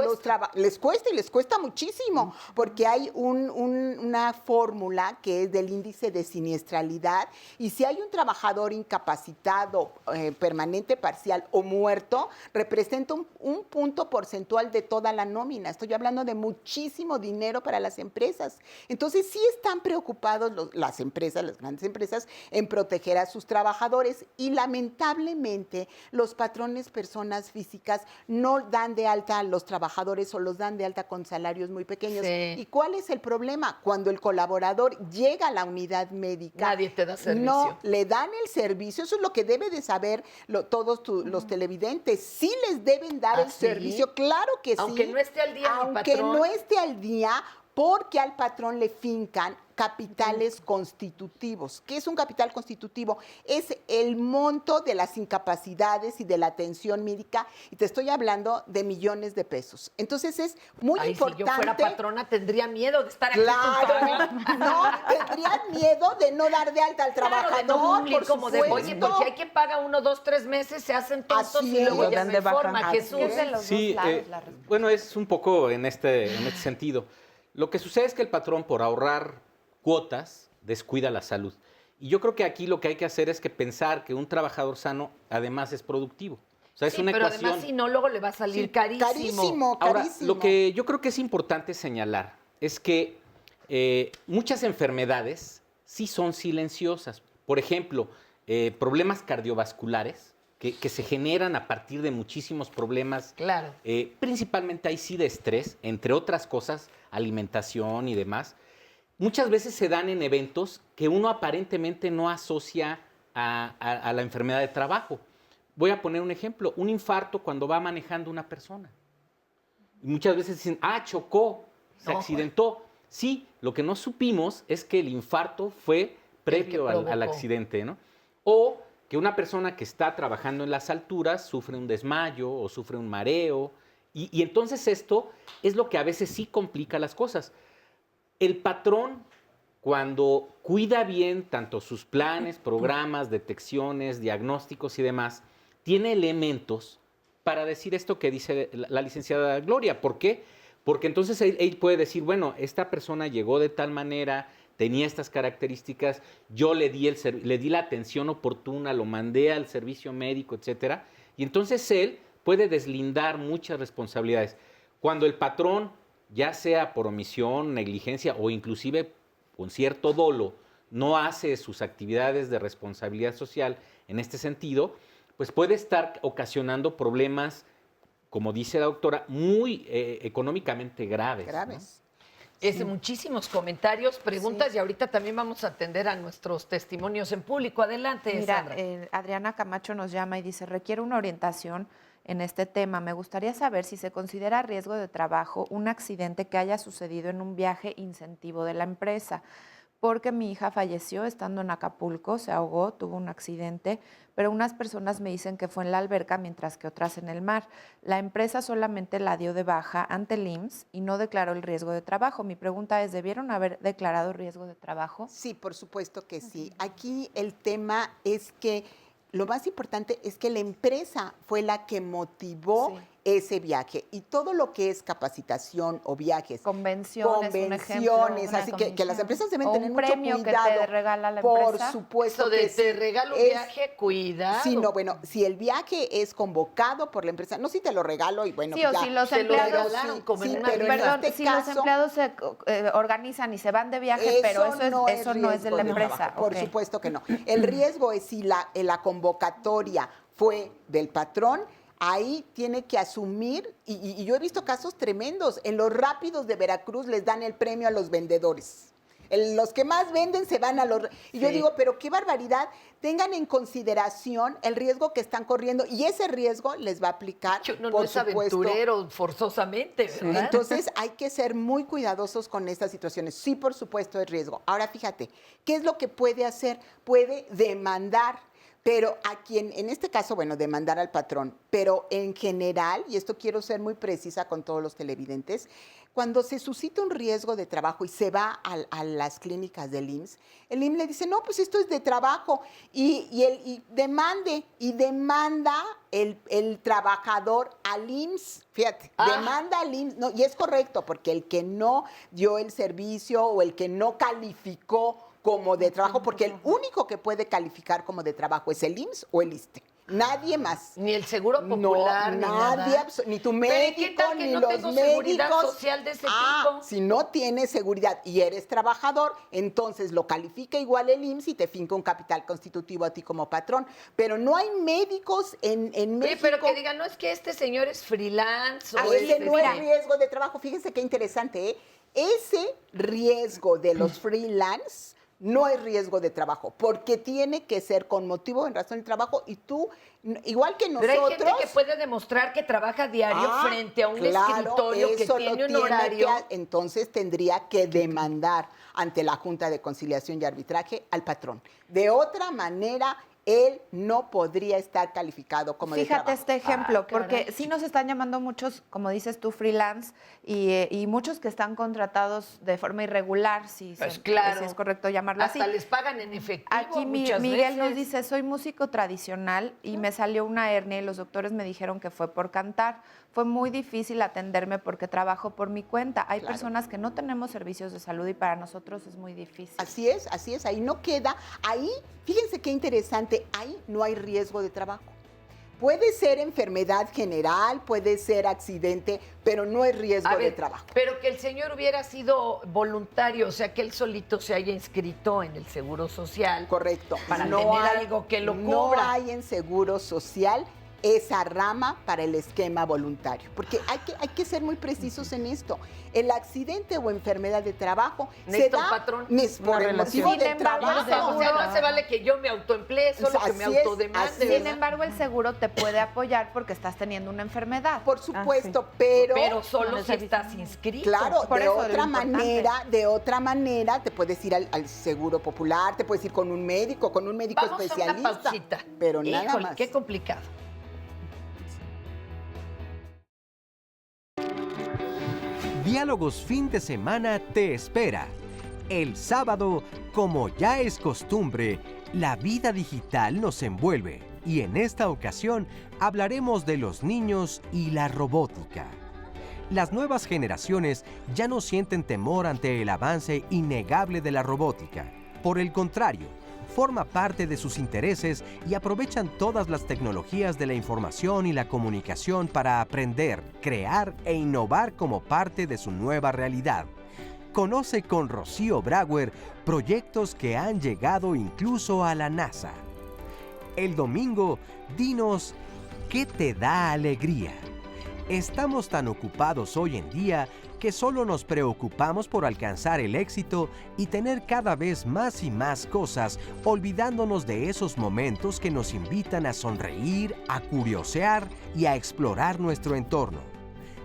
les cuesta, y les cuesta muchísimo, porque hay una fórmula que es del índice de siniestralidad, y si hay un trabajador incapacitado, permanente, parcial o muerto, representa un punto porcentual de toda la nómina. Estoy hablando de muchísimo dinero para las empresas. Entonces, sí están preocupados las empresas, las grandes empresas, en proteger a sus trabajadores, y lamentablemente los patrones, personas físicas, no dan de alta a los trabajadores o los dan de alta con salarios muy pequeños. Sí. ¿Y cuál es el problema? Cuando el colaborador llega a la unidad médica, nadie te da servicio. No le dan el servicio. Eso es lo que debe de saber todos los televidentes. Sí les deben dar el servicio, claro que sí. Aunque no esté al día mi patrón. Aunque no esté al día, porque al patrón le fincan capitales constitutivos. ¿Qué es un capital constitutivo? Es el monto de las incapacidades y de la atención médica, y te estoy hablando de millones de pesos. Entonces es muy importante. Si yo fuera patrona tendría miedo de estar aquí. Claro, no, tendría miedo de no dar de alta al trabajador, oye, porque hay quien paga 1, 2, 3 meses, se hacen tontos y luego ya se forma. Jesús. Sí, bueno, es un poco en este sentido. Lo que sucede es que el patrón, por ahorrar cuotas, descuida la salud. Y yo creo que aquí lo que hay que hacer es que pensar que un trabajador sano además es productivo. O sea, es una pero ecuación. además si no, luego le va a salir carísimo. Ahora, lo que yo creo que es importante señalar es que muchas enfermedades sí son silenciosas. Por ejemplo, problemas cardiovasculares que se generan a partir de muchísimos problemas, Claro. Principalmente ahí sí de estrés, entre otras cosas, alimentación y demás. Muchas veces se dan en eventos que uno aparentemente no asocia a la enfermedad de trabajo. Voy a poner un ejemplo, un infarto cuando va manejando una persona. Y muchas veces dicen, chocó, se accidentó. Sí, lo que no supimos es que el infarto fue previo al accidente, ¿no? O que una persona que está trabajando en las alturas sufre un desmayo o sufre un mareo. Y entonces esto es lo que a veces sí complica las cosas. El patrón, cuando cuida bien tanto sus planes, programas, detecciones, diagnósticos y demás, tiene elementos para decir esto que dice la licenciada Gloria. ¿Por qué? Porque entonces él puede decir, bueno, esta persona llegó de tal manera, tenía estas características, yo le di la atención oportuna, lo mandé al servicio médico, etcétera. Y entonces él puede deslindar muchas responsabilidades. Cuando el patrón, ya sea por omisión, negligencia o inclusive con cierto dolo, no hace sus actividades de responsabilidad social en este sentido, pues puede estar ocasionando problemas, como dice la doctora, muy económicamente graves. ¿No? Muchísimos comentarios, preguntas y ahorita también vamos a atender a nuestros testimonios en público. Adelante, Mira, Sandra. Adriana Camacho nos llama y dice, requiere una orientación en este tema. Me gustaría saber si se considera riesgo de trabajo un accidente que haya sucedido en un viaje incentivo de la empresa, porque mi hija falleció estando en Acapulco, se ahogó, tuvo un accidente, pero unas personas me dicen que fue en la alberca mientras que otras en el mar. La empresa solamente la dio de baja ante el IMSS y no declaró el riesgo de trabajo. Mi pregunta es, ¿debieron haber declarado riesgo de trabajo? Sí, por supuesto que sí. Aquí el tema es que lo más importante es que la empresa fue la que motivó ese viaje y todo lo que es capacitación o viajes, convenciones, un ejemplo, así que las empresas deben tener mucho premio cuidado. Que te regala la por empresa. supuesto Eso de que te regalo un viaje, cuidado. Sí, no, bueno, si el viaje es convocado por la empresa, no si te lo regalo y bueno, sí, o ya, si los te empleados lo regalaron, como en una pero perdón, en este si caso, los empleados se organizan y se van de viaje, pero eso no es de la empresa. Por supuesto que no. El riesgo es si la convocatoria fue del patrón, ahí tiene que asumir, y yo he visto casos tremendos, en los rápidos de Veracruz les dan el premio a los vendedores. Los que más venden se van a los... Y yo digo, pero qué barbaridad, tengan en consideración el riesgo que están corriendo y ese riesgo les va a aplicar, no es aventurero forzosamente, ¿verdad? Entonces hay que ser muy cuidadosos con estas situaciones. Sí, por supuesto, es riesgo. Ahora fíjate, ¿qué es lo que puede hacer? Puede demandar. Pero a quien, en este caso, bueno, demandar al patrón, pero en general, y esto quiero ser muy precisa con todos los televidentes, cuando se suscita un riesgo de trabajo y se va a las clínicas del IMSS, el IMSS le dice, no, pues esto es de trabajo, y demanda el trabajador al IMSS, fíjate, demanda al IMSS, no, y es correcto, porque el que no dio el servicio o el que no calificó como de trabajo, porque el único que puede calificar como de trabajo es el IMSS o el ISSSTE. Nadie más. Ni el Seguro Popular, ni nadie, ni tu médico, ¿qué tal que ni no los tengo médicos. seguridad social de ese tipo? Si no tienes seguridad y eres trabajador, entonces lo califica igual el IMSS y te finca un capital constitutivo a ti como patrón. Pero no hay médicos en México. Pero que digan, no es que este señor es freelance. O ese no es riesgo de trabajo. Fíjense qué interesante, ¿eh? Ese riesgo de los freelance no es riesgo de trabajo, porque tiene que ser con motivo en razón del trabajo y tú, igual que nosotros... Pero hay gente que puede demostrar que trabaja diario frente a un escritorio que tiene un horario. Entonces tendría que demandar ante la Junta de Conciliación y Arbitraje al patrón. De otra manera, él no podría estar calificado como de Fíjate trabajo. este ejemplo, porque caray. sí nos están llamando muchos, como dices tú, freelance, y muchos que están contratados de forma irregular, si claro. es correcto llamarlo así. Hasta les pagan en efectivo Aquí muchas Miguel nos veces. dice, soy músico tradicional y me salió una hernia y los doctores me dijeron que fue por cantar. Fue muy difícil atenderme porque trabajo por mi cuenta. Hay personas que no tenemos servicios de salud y para nosotros es muy difícil. Así es, ahí no queda, ahí, fíjense qué interesante, ahí no hay riesgo de trabajo. Puede ser enfermedad general, puede ser accidente, pero no hay riesgo de trabajo. Pero que el señor hubiera sido voluntario, o sea, que él solito se haya inscrito en el Seguro Social. Correcto. Para No tener hay- algo que lo No cubra. hay en Seguro Social esa rama para el esquema voluntario, porque hay que ser muy precisos en esto. El accidente o enfermedad de trabajo Necesito se da un patrón. por el motivo Sin del embargo, trabajo. o sea, no se vale que yo me autoemplee, solo que me Así es, autodemande. así es. Sin embargo, el seguro te puede apoyar porque estás teniendo una enfermedad. Por supuesto, pero... Pero solo si estás inscrito. Claro, Por de eso, lo otra manera te puedes ir al Seguro Popular, te puedes ir con un médico Vamos especialista. a una pausita. Pero nada Híjole, más. qué complicado. Diálogos fin de semana te espera. El sábado, como ya es costumbre, la vida digital nos envuelve y en esta ocasión hablaremos de los niños y la robótica. Las nuevas generaciones ya no sienten temor ante el avance innegable de la robótica. Por el contrario, forma parte de sus intereses y aprovechan todas las tecnologías de la información y la comunicación para aprender, crear e innovar como parte de su nueva realidad. Conoce con Rocío Brauer proyectos que han llegado incluso a la NASA. El domingo, dinos, ¿qué te da alegría? Estamos tan ocupados hoy en día que solo nos preocupamos por alcanzar el éxito y tener cada vez más y más cosas, olvidándonos de esos momentos que nos invitan a sonreír, a curiosear y a explorar nuestro entorno.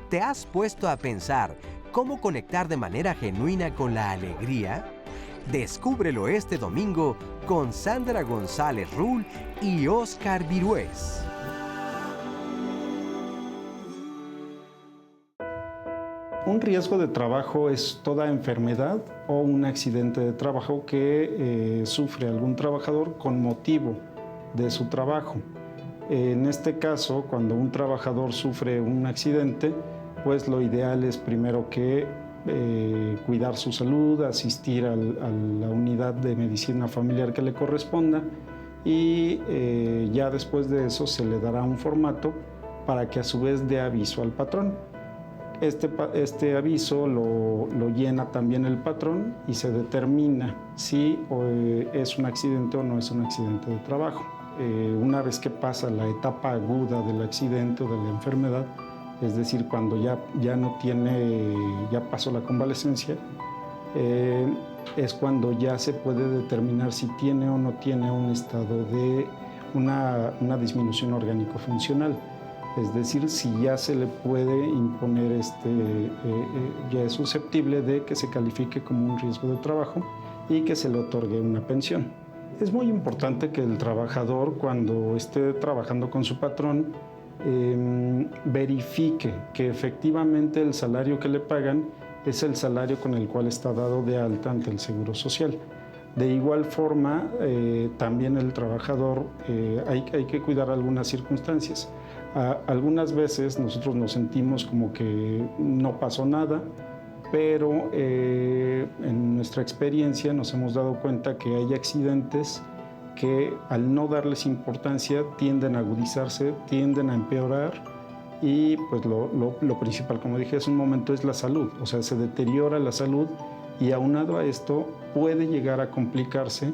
¿Te has puesto a pensar cómo conectar de manera genuina con la alegría? Descúbrelo este domingo con Sandra González Rull y Oscar Virués. Un riesgo de trabajo es toda enfermedad o un accidente de trabajo que sufre algún trabajador con motivo de su trabajo. En este caso, cuando un trabajador sufre un accidente, pues lo ideal es primero que cuidar su salud, asistir a la unidad de medicina familiar que le corresponda y ya después de eso se le dará un formato para que a su vez dé aviso al patrón. Este aviso lo llena también el patrón y se determina si es un accidente o no es un accidente de trabajo. Una vez que pasa la etapa aguda del accidente o de la enfermedad, es decir, cuando ya pasó la convalescencia, es cuando ya se puede determinar si tiene o no tiene un estado de una disminución orgánico-funcional. Es decir, si ya se le puede imponer, ya es susceptible de que se califique como un riesgo de trabajo y que se le otorgue una pensión. Es muy importante que el trabajador, cuando esté trabajando con su patrón, verifique que efectivamente el salario que le pagan es el salario con el cual está dado de alta ante el Seguro Social. De igual forma, también el trabajador, hay que cuidar algunas circunstancias. Algunas veces nosotros nos sentimos como que no pasó nada, pero en nuestra experiencia nos hemos dado cuenta que hay accidentes que al no darles importancia tienden a agudizarse, tienden a empeorar y pues lo principal, como dije hace un momento, es la salud. O sea, se deteriora la salud y aunado a esto puede llegar a complicarse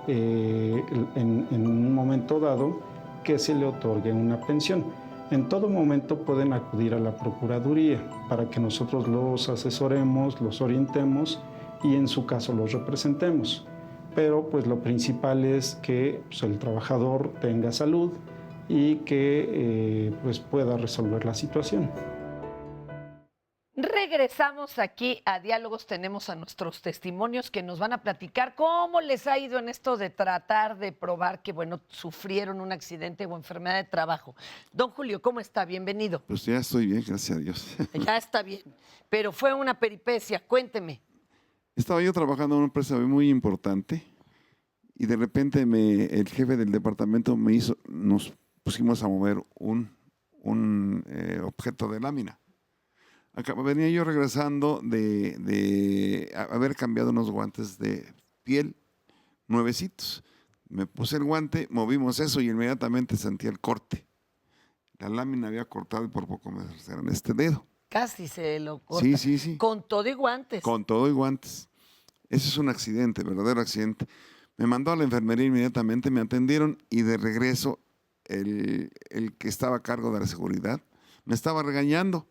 en un momento dado que se le otorgue una pensión. En todo momento pueden acudir a la Procuraduría para que nosotros los asesoremos, los orientemos y en su caso los representemos. Pero pues lo principal es que pues, el trabajador tenga salud y que pues pueda resolver la situación. Regresamos aquí a Diálogos, tenemos a nuestros testimonios que nos van a platicar cómo les ha ido en esto de tratar de probar que, bueno, sufrieron un accidente o enfermedad de trabajo. Don Julio, ¿cómo está? Bienvenido. Pues ya estoy bien, gracias a Dios. Ya está bien, pero fue una peripecia, cuénteme. Estaba yo trabajando en una empresa muy importante y de repente el jefe del departamento nos pusimos a mover un objeto de lámina. Venía yo regresando de haber cambiado unos guantes de piel nuevecitos. Me puse el guante, movimos eso y inmediatamente sentí el corte. La lámina había cortado y por poco me cerraron este dedo. Casi se lo corta. Sí. Con todo y guantes. Con todo y guantes. Ese es un accidente, verdadero accidente. Me mandó a la enfermería inmediatamente, me atendieron y de regreso el que estaba a cargo de la seguridad me estaba regañando.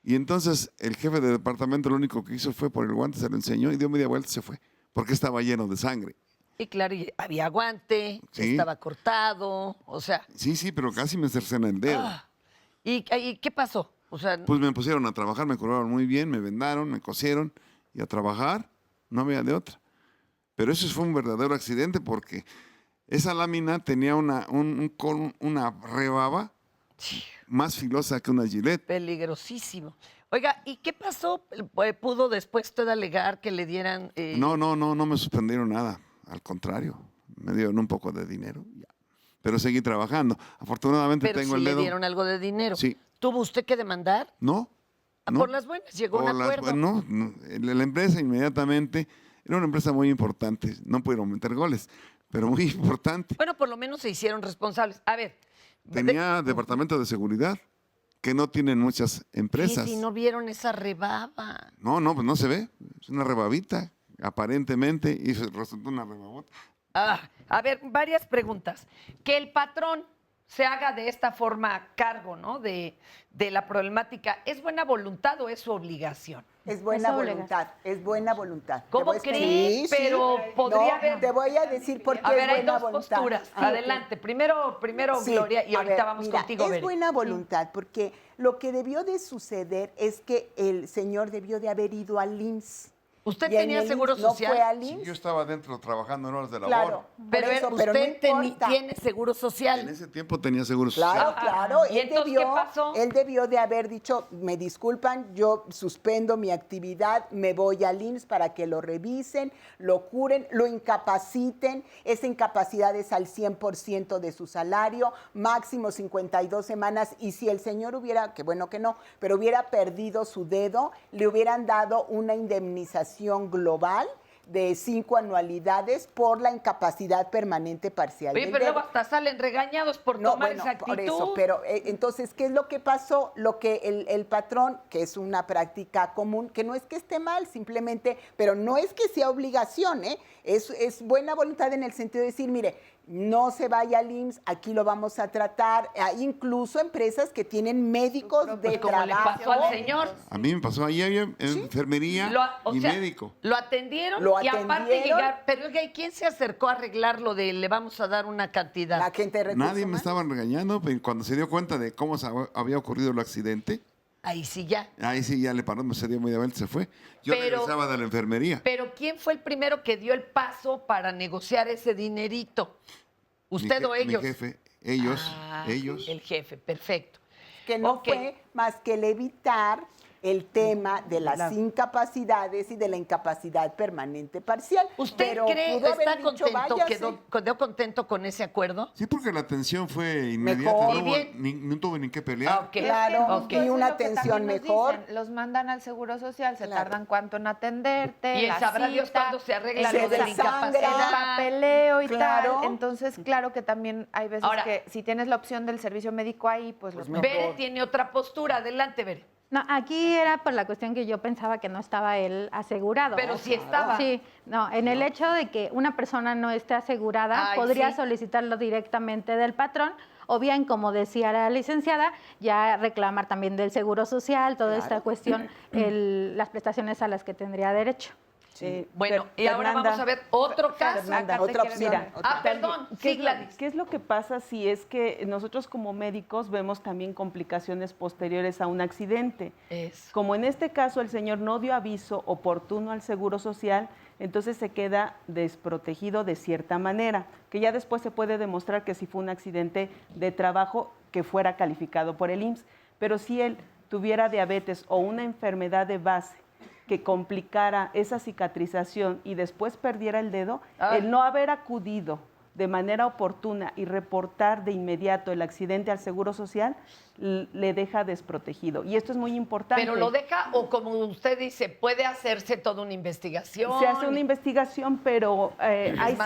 Y entonces el jefe de departamento lo único que hizo fue por el guante, se lo enseñó y dio media vuelta y se fue, porque estaba lleno de sangre. Y claro, había guante, Sí. estaba cortado, o sea. Sí, pero casi me cercena el dedo. ¿Y qué pasó? O sea, Pues me pusieron a trabajar, me curaron muy bien, me vendaron, me cosieron y a trabajar, no había de otra. Pero eso fue un verdadero accidente porque esa lámina tenía una rebaba más filosa que una Gillette. peligrosísimo. Oiga, ¿y qué pasó? ¿Pudo después usted alegar que le dieran...? No me suspendieron nada, al contrario, me dieron un poco de dinero, ya. Pero seguí trabajando. Afortunadamente Pero tengo sí el le dedo. dieron algo de dinero. Sí. ¿Tuvo usted que demandar? No. Por las buenas, llegó a un acuerdo. No, la empresa inmediatamente, era una empresa muy importante, no pudieron meter goles, pero muy importante. Bueno, por lo menos se hicieron responsables. A ver. Tenía departamento de seguridad, que no tienen muchas empresas. Si no vieron esa rebaba. No, pues no se ve, es una rebabita, aparentemente, y resultó una rebabota. A ver, varias preguntas. Que el patrón se haga de esta forma cargo, ¿no? De la problemática, ¿es buena voluntad o es su obligación? Es buena voluntad, es buena voluntad. ¿Cómo cree? Pero podría haber... Te voy a decir por qué A ver, es hay buena dos voluntad. posturas. Sí. Adelante. Primero Sí, Gloria, y a ahorita ver, vamos mira, contigo, Es Bere. buena voluntad, porque lo que debió de suceder es que el señor debió de haber ido al IMSS. ¿Usted Y en tenía el seguro IMSS social? No fue al Sí, IMSS. yo estaba dentro trabajando en horas de labor. Claro, Pero usted no importa. tiene seguro social. En ese tiempo tenía seguro social. Claro. ¿Y entonces qué pasó? Él debió de haber dicho, me disculpan, yo suspendo mi actividad, me voy al IMSS para que lo revisen, lo curen, lo incapaciten. Esa incapacidad es al 100% de su salario, máximo 52 semanas. Y si el señor hubiera, que bueno que no, pero hubiera perdido su dedo, le hubieran dado una indemnización global de 5 anualidades por la incapacidad permanente parcial. Oye, del pero dedo. luego hasta salen regañados por tomar esa actitud. Por eso, pero entonces, ¿qué es lo que pasó? Lo que el patrón, que es una práctica común, que no es que esté mal, simplemente, pero no es que sea obligación, es buena voluntad en el sentido de decir, mire, no se vaya al IMSS, aquí lo vamos a tratar. Hay incluso empresas que tienen médicos de como trabajo. le pasó al señor. A mí me pasó, ahí había enfermería O y sea, médico. Lo atendieron Lo y aparte atendieron. llegar. Pero oiga, ¿y quién se acercó a arreglar lo de le vamos a dar una cantidad? La gente de recursos Nadie me humanos. estaban regañando, pero cuando se dio cuenta de cómo había ocurrido el accidente, Ahí sí ya. ahí sí ya le paró, se dio media vuelta y se fue. Yo regresaba de la enfermería. Pero ¿quién fue el primero que dio el paso para negociar ese dinerito? ¿Usted o ellos? Mi jefe, ellos. El jefe, perfecto. Que no fue más que el evitar el tema de las incapacidades y de la incapacidad permanente parcial. ¿Usted Pero cree, pudo haber está dicho, contento, váyase. quedó contento con ese acuerdo? Sí, porque la atención fue inmediata, Mejor. no, Y bien. no tuve ni que pelear. Claro, y una atención mejor. Los mandan al Seguro Social, se tardan cuánto en atenderte. Y la sabrá Dios cita, cuándo se arregla el lo de la desangra, incapacidad. el papeleo y Claro. tal. Entonces, claro que también hay veces Ahora, que si tienes la opción del servicio médico ahí, pues los Bere tiene otra postura. Adelante, Bere. No, aquí era por la cuestión que yo pensaba que no estaba él asegurado. Pero sí estaba. Sí, no, en el hecho de que una persona no esté asegurada, Ay, podría sí. solicitarlo directamente del patrón, o bien, como decía la licenciada, ya reclamar también del Seguro Social, toda esta cuestión, las prestaciones a las que tendría derecho. Bueno, y ahora vamos a ver otro caso. Fernanda, otra opción. Mira, perdón, sí, Gladys. ¿Qué es lo que pasa si es que nosotros como médicos vemos también complicaciones posteriores a un accidente? Como en este caso el señor no dio aviso oportuno al Seguro Social, entonces se queda desprotegido de cierta manera, que ya después se puede demostrar que sí fue un accidente de trabajo que fuera calificado por el IMSS. Pero si él tuviera diabetes o una enfermedad de base que complicara esa cicatrización y después perdiera el dedo, el no haber acudido de manera oportuna y reportar de inmediato el accidente al Seguro Social, le deja desprotegido. Y esto es muy importante. Pero lo deja, o como usted dice, puede hacerse toda una investigación. Se hace una investigación, pero hay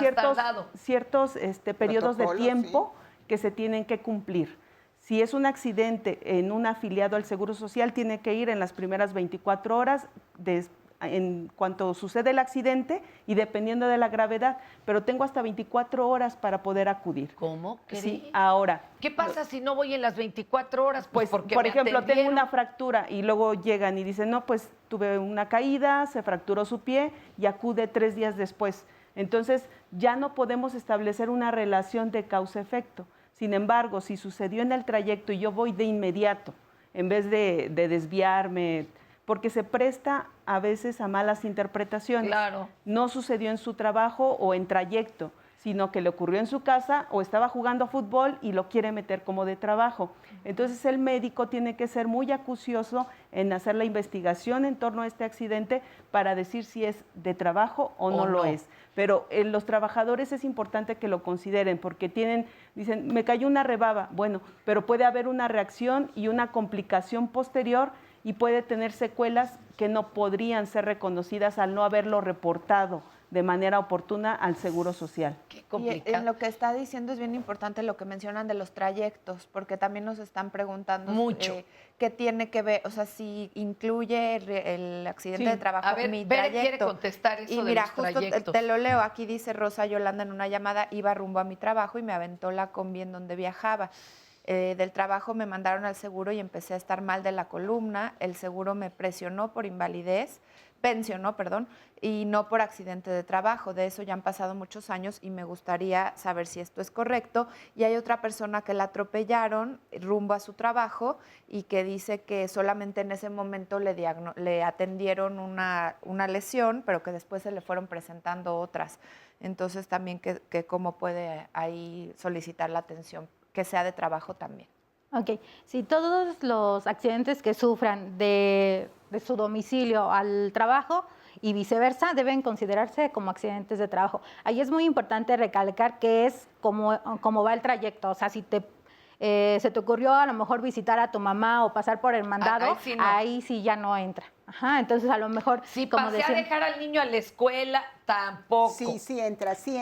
ciertos periodos de tiempo que se tienen que cumplir. Si es un accidente en un afiliado al Seguro Social, tiene que ir en las primeras 24 horas en cuanto sucede el accidente y dependiendo de la gravedad, pero tengo hasta 24 horas para poder acudir. ¿Cómo? Sí, ahora. ¿Qué pasa si no voy en las 24 horas? Pues porque por ejemplo, tengo una fractura y luego llegan y dicen, no, pues tuve una caída, se fracturó su pie y acude 3 días después. Entonces, ya no podemos establecer una relación de causa-efecto. Sin embargo, si sucedió en el trayecto y yo voy de inmediato, en vez de desviarme, porque se presta a veces a malas interpretaciones. Claro. No sucedió en su trabajo o en trayecto, sino que le ocurrió en su casa o estaba jugando fútbol y lo quiere meter como de trabajo. Entonces el médico tiene que ser muy acucioso en hacer la investigación en torno a este accidente para decir si es de trabajo o no lo es. Pero los trabajadores es importante que lo consideren porque dicen, me cayó una rebaba. Bueno, pero puede haber una reacción y una complicación posterior y puede tener secuelas que no podrían ser reconocidas al no haberlo reportado de manera oportuna al Seguro Social. Qué complicado. Y en lo que está diciendo es bien importante lo que mencionan de los trayectos, porque también nos están preguntando mucho qué tiene que ver, o sea, si incluye el accidente de trabajo, a ver, mi Bere trayecto. quiere contestar eso y de mira, los justo trayectos. te lo leo, aquí dice Rosa Yolanda en una llamada, iba rumbo a mi trabajo y me aventó la combi en donde viajaba. Del trabajo me mandaron al seguro y empecé a estar mal de la columna, el seguro me pensionó, y no por accidente de trabajo. De eso ya han pasado muchos años y me gustaría saber si esto es correcto. Y hay otra persona que la atropellaron rumbo a su trabajo y que dice que solamente en ese momento le atendieron una lesión, pero que después se le fueron presentando otras. Entonces también que cómo puede ahí solicitar la atención, que sea de trabajo también. Ok, si todos los accidentes que sufran de su domicilio al trabajo y viceversa deben considerarse como accidentes de trabajo. Ahí es muy importante recalcar que es como va el trayecto. O sea, si se te ocurrió a lo mejor visitar a tu mamá o pasar por el mandado, ahí sí ya no entra. Ajá, entonces a lo mejor... Si pasé a dejar al niño a la escuela, tampoco. Sí entra. Si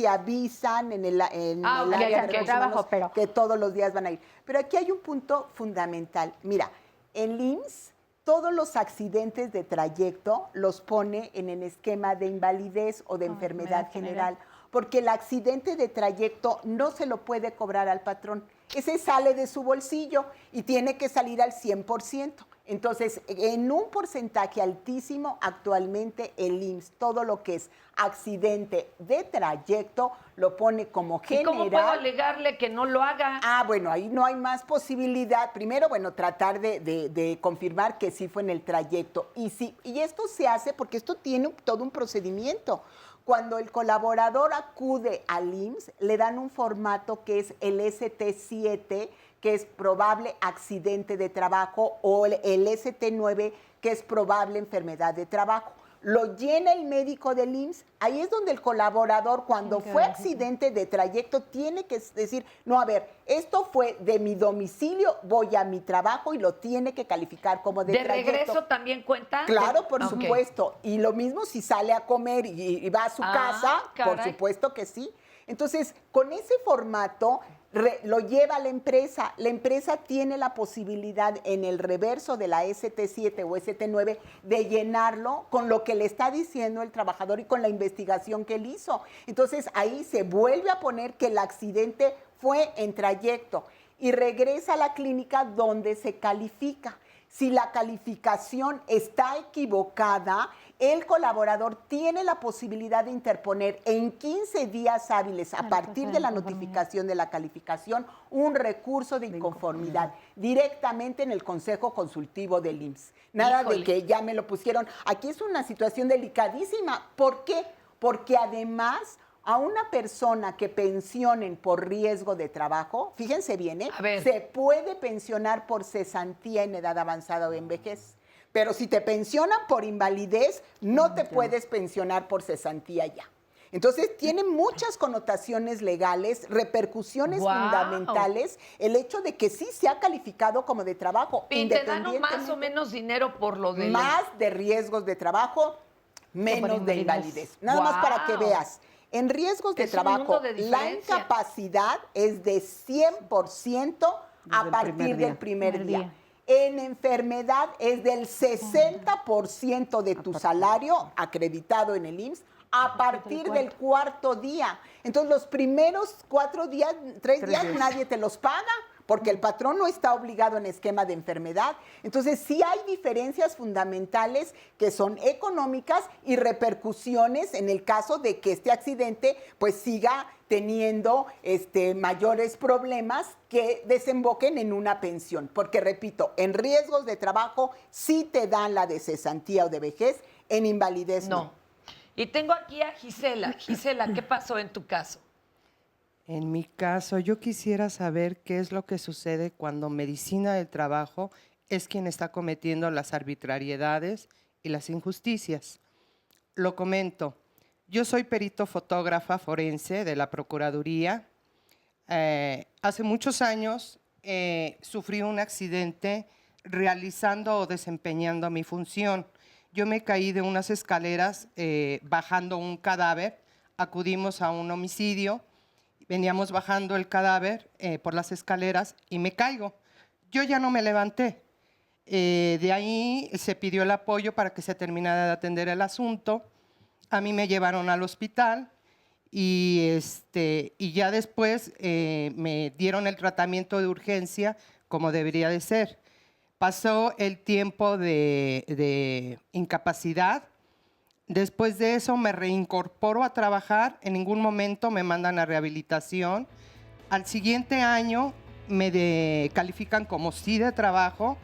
avisan en el área de trabajo, que todos los días van a ir. Pero aquí hay un punto fundamental. Mira, el IMSS todos los accidentes de trayecto los pone en el esquema de invalidez o de enfermedad general, porque el accidente de trayecto no se lo puede cobrar al patrón. Ese sale de su bolsillo y tiene que salir al 100%. Entonces, en un porcentaje altísimo, actualmente el IMSS, todo lo que es accidente de trayecto, lo pone como general. ¿Y cómo puedo alegarle que no lo haga? Bueno, ahí no hay más posibilidad. Primero, tratar de confirmar que sí fue en el trayecto. Y esto se hace porque esto tiene todo un procedimiento. Cuando el colaborador acude al IMSS, le dan un formato que es el ST7, que es probable accidente de trabajo, o el ST9, que es probable enfermedad de trabajo. Lo llena el médico del IMSS. Ahí es donde el colaborador, cuando fue accidente de trayecto, tiene que decir, no, a ver, esto fue de mi domicilio, voy a mi trabajo y lo tiene que calificar como de trayecto. ¿De regreso también cuenta? Claro, por supuesto. Y lo mismo si sale a comer y va a su casa, por supuesto que sí. Entonces, con ese formato lo lleva a la empresa. La empresa tiene la posibilidad en el reverso de la ST7 o ST9 de llenarlo con lo que le está diciendo el trabajador y con la investigación que él hizo. Entonces, ahí se vuelve a poner que el accidente fue en trayecto y regresa a la clínica donde se califica. Si la calificación está equivocada, el colaborador tiene la posibilidad de interponer en 15 días hábiles a partir de la notificación de la calificación un recurso de inconformidad directamente en el Consejo Consultivo del IMSS. Nada de que ya me lo pusieron. Aquí es una situación delicadísima. ¿Por qué? Porque además a una persona que pensionen por riesgo de trabajo, fíjense bien, se puede pensionar por cesantía en edad avanzada o en vejez. Pero si te pensionan por invalidez, no te puedes pensionar por cesantía ya. Entonces, tiene muchas connotaciones legales, repercusiones fundamentales, el hecho de que sí se ha calificado como de trabajo. ¿Y te dan más o menos dinero por lo de...? Más de riesgos de trabajo, menos de invalidez. Nada más para que veas. En riesgos de trabajo, la incapacidad es de 100% a partir del primer día. En enfermedad es del 60% de tu salario acreditado en el IMSS a partir del cuarto día. Entonces, los primeros 3 días nadie te los paga porque el patrón no está obligado en esquema de enfermedad. Entonces, sí hay diferencias fundamentales que son económicas y repercusiones en el caso de que este accidente pues siga teniendo mayores problemas que desemboquen en una pensión. Porque, repito, en riesgos de trabajo sí te dan la de cesantía o de vejez, en invalidez no. Y tengo aquí a Gisela. Gisela, ¿qué pasó en tu caso? En mi caso, yo quisiera saber qué es lo que sucede cuando Medicina del Trabajo es quien está cometiendo las arbitrariedades y las injusticias. Lo comento. Yo soy perito fotógrafa forense de la Procuraduría. Hace muchos años sufrí un accidente realizando o desempeñando mi función. Yo me caí de unas escaleras bajando un cadáver. Acudimos a un homicidio. Veníamos bajando el cadáver por las escaleras y me caigo. Yo ya no me levanté. De ahí se pidió el apoyo para que se terminara de atender el asunto. A mí me llevaron al hospital y ya después me dieron el tratamiento de urgencia como debería de ser. Pasó el tiempo de incapacidad. Después de eso me reincorporo a trabajar. En ningún momento me mandan a rehabilitación. Al siguiente año me califican como sí de trabajo.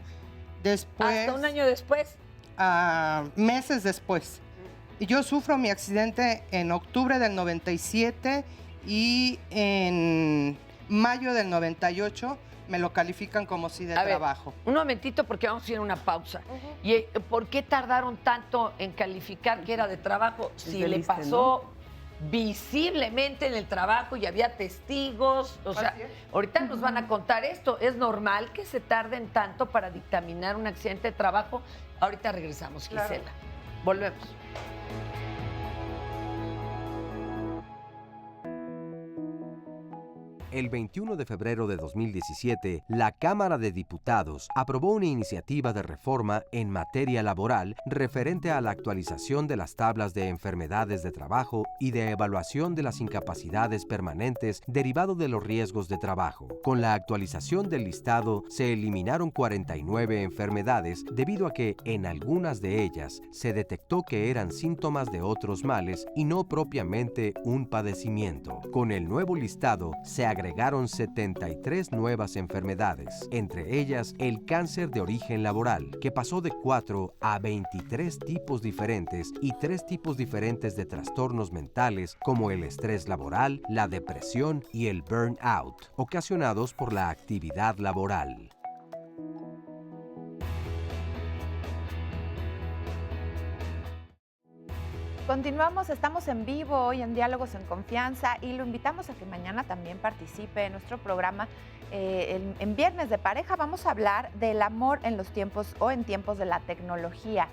Después, ¿hasta un año después? Meses después. Yo sufro mi accidente en octubre del 97 y en mayo del 98 me lo califican como sí de trabajo. Un momentito porque vamos a ir a una pausa. ¿Y por qué tardaron tanto en calificar que era de trabajo si le pasó visiblemente en el trabajo y había testigos? O sea, ahorita nos van a contar esto. ¿Es normal que se tarden tanto para dictaminar un accidente de trabajo? Ahorita regresamos, Gisela. Claro. Volvemos. El 21 de febrero de 2017, la Cámara de Diputados aprobó una iniciativa de reforma en materia laboral referente a la actualización de las tablas de enfermedades de trabajo y de evaluación de las incapacidades permanentes derivado de los riesgos de trabajo. Con la actualización del listado, se eliminaron 49 enfermedades debido a que en algunas de ellas se detectó que eran síntomas de otros males y no propiamente un padecimiento. Con el nuevo listado, se agregaron 73 nuevas enfermedades, entre ellas el cáncer de origen laboral, que pasó de 4 a 23 tipos diferentes y 3 tipos diferentes de trastornos mentales como el estrés laboral, la depresión y el burnout, ocasionados por la actividad laboral. Continuamos, estamos en vivo hoy en Diálogos en Confianza y lo invitamos a que mañana también participe en nuestro programa. En Viernes de Pareja vamos a hablar del amor en los tiempos o en tiempos de la tecnología.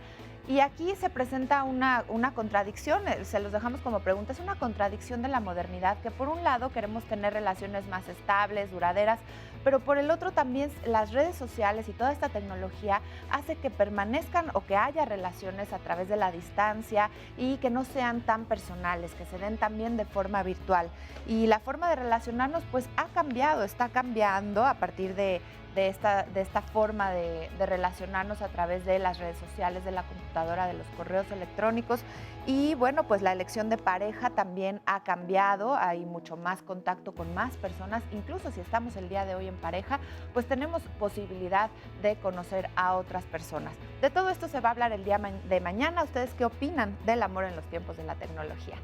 Y aquí se presenta una contradicción, se los dejamos como pregunta, es una contradicción de la modernidad, que por un lado queremos tener relaciones más estables, duraderas, pero por el otro también las redes sociales y toda esta tecnología hace que permanezcan o que haya relaciones a través de la distancia y que no sean tan personales, que se den también de forma virtual. Y la forma de relacionarnos pues ha cambiado, está cambiando a partir de de esta forma de relacionarnos a través de las redes sociales, de la computadora, de los correos electrónicos. Y bueno, pues la elección de pareja también ha cambiado, hay mucho más contacto con más personas, incluso si estamos el día de hoy en pareja, pues tenemos posibilidad de conocer a otras personas. De todo esto se va a hablar el día de mañana. ¿Ustedes qué opinan del amor en los tiempos de la tecnología?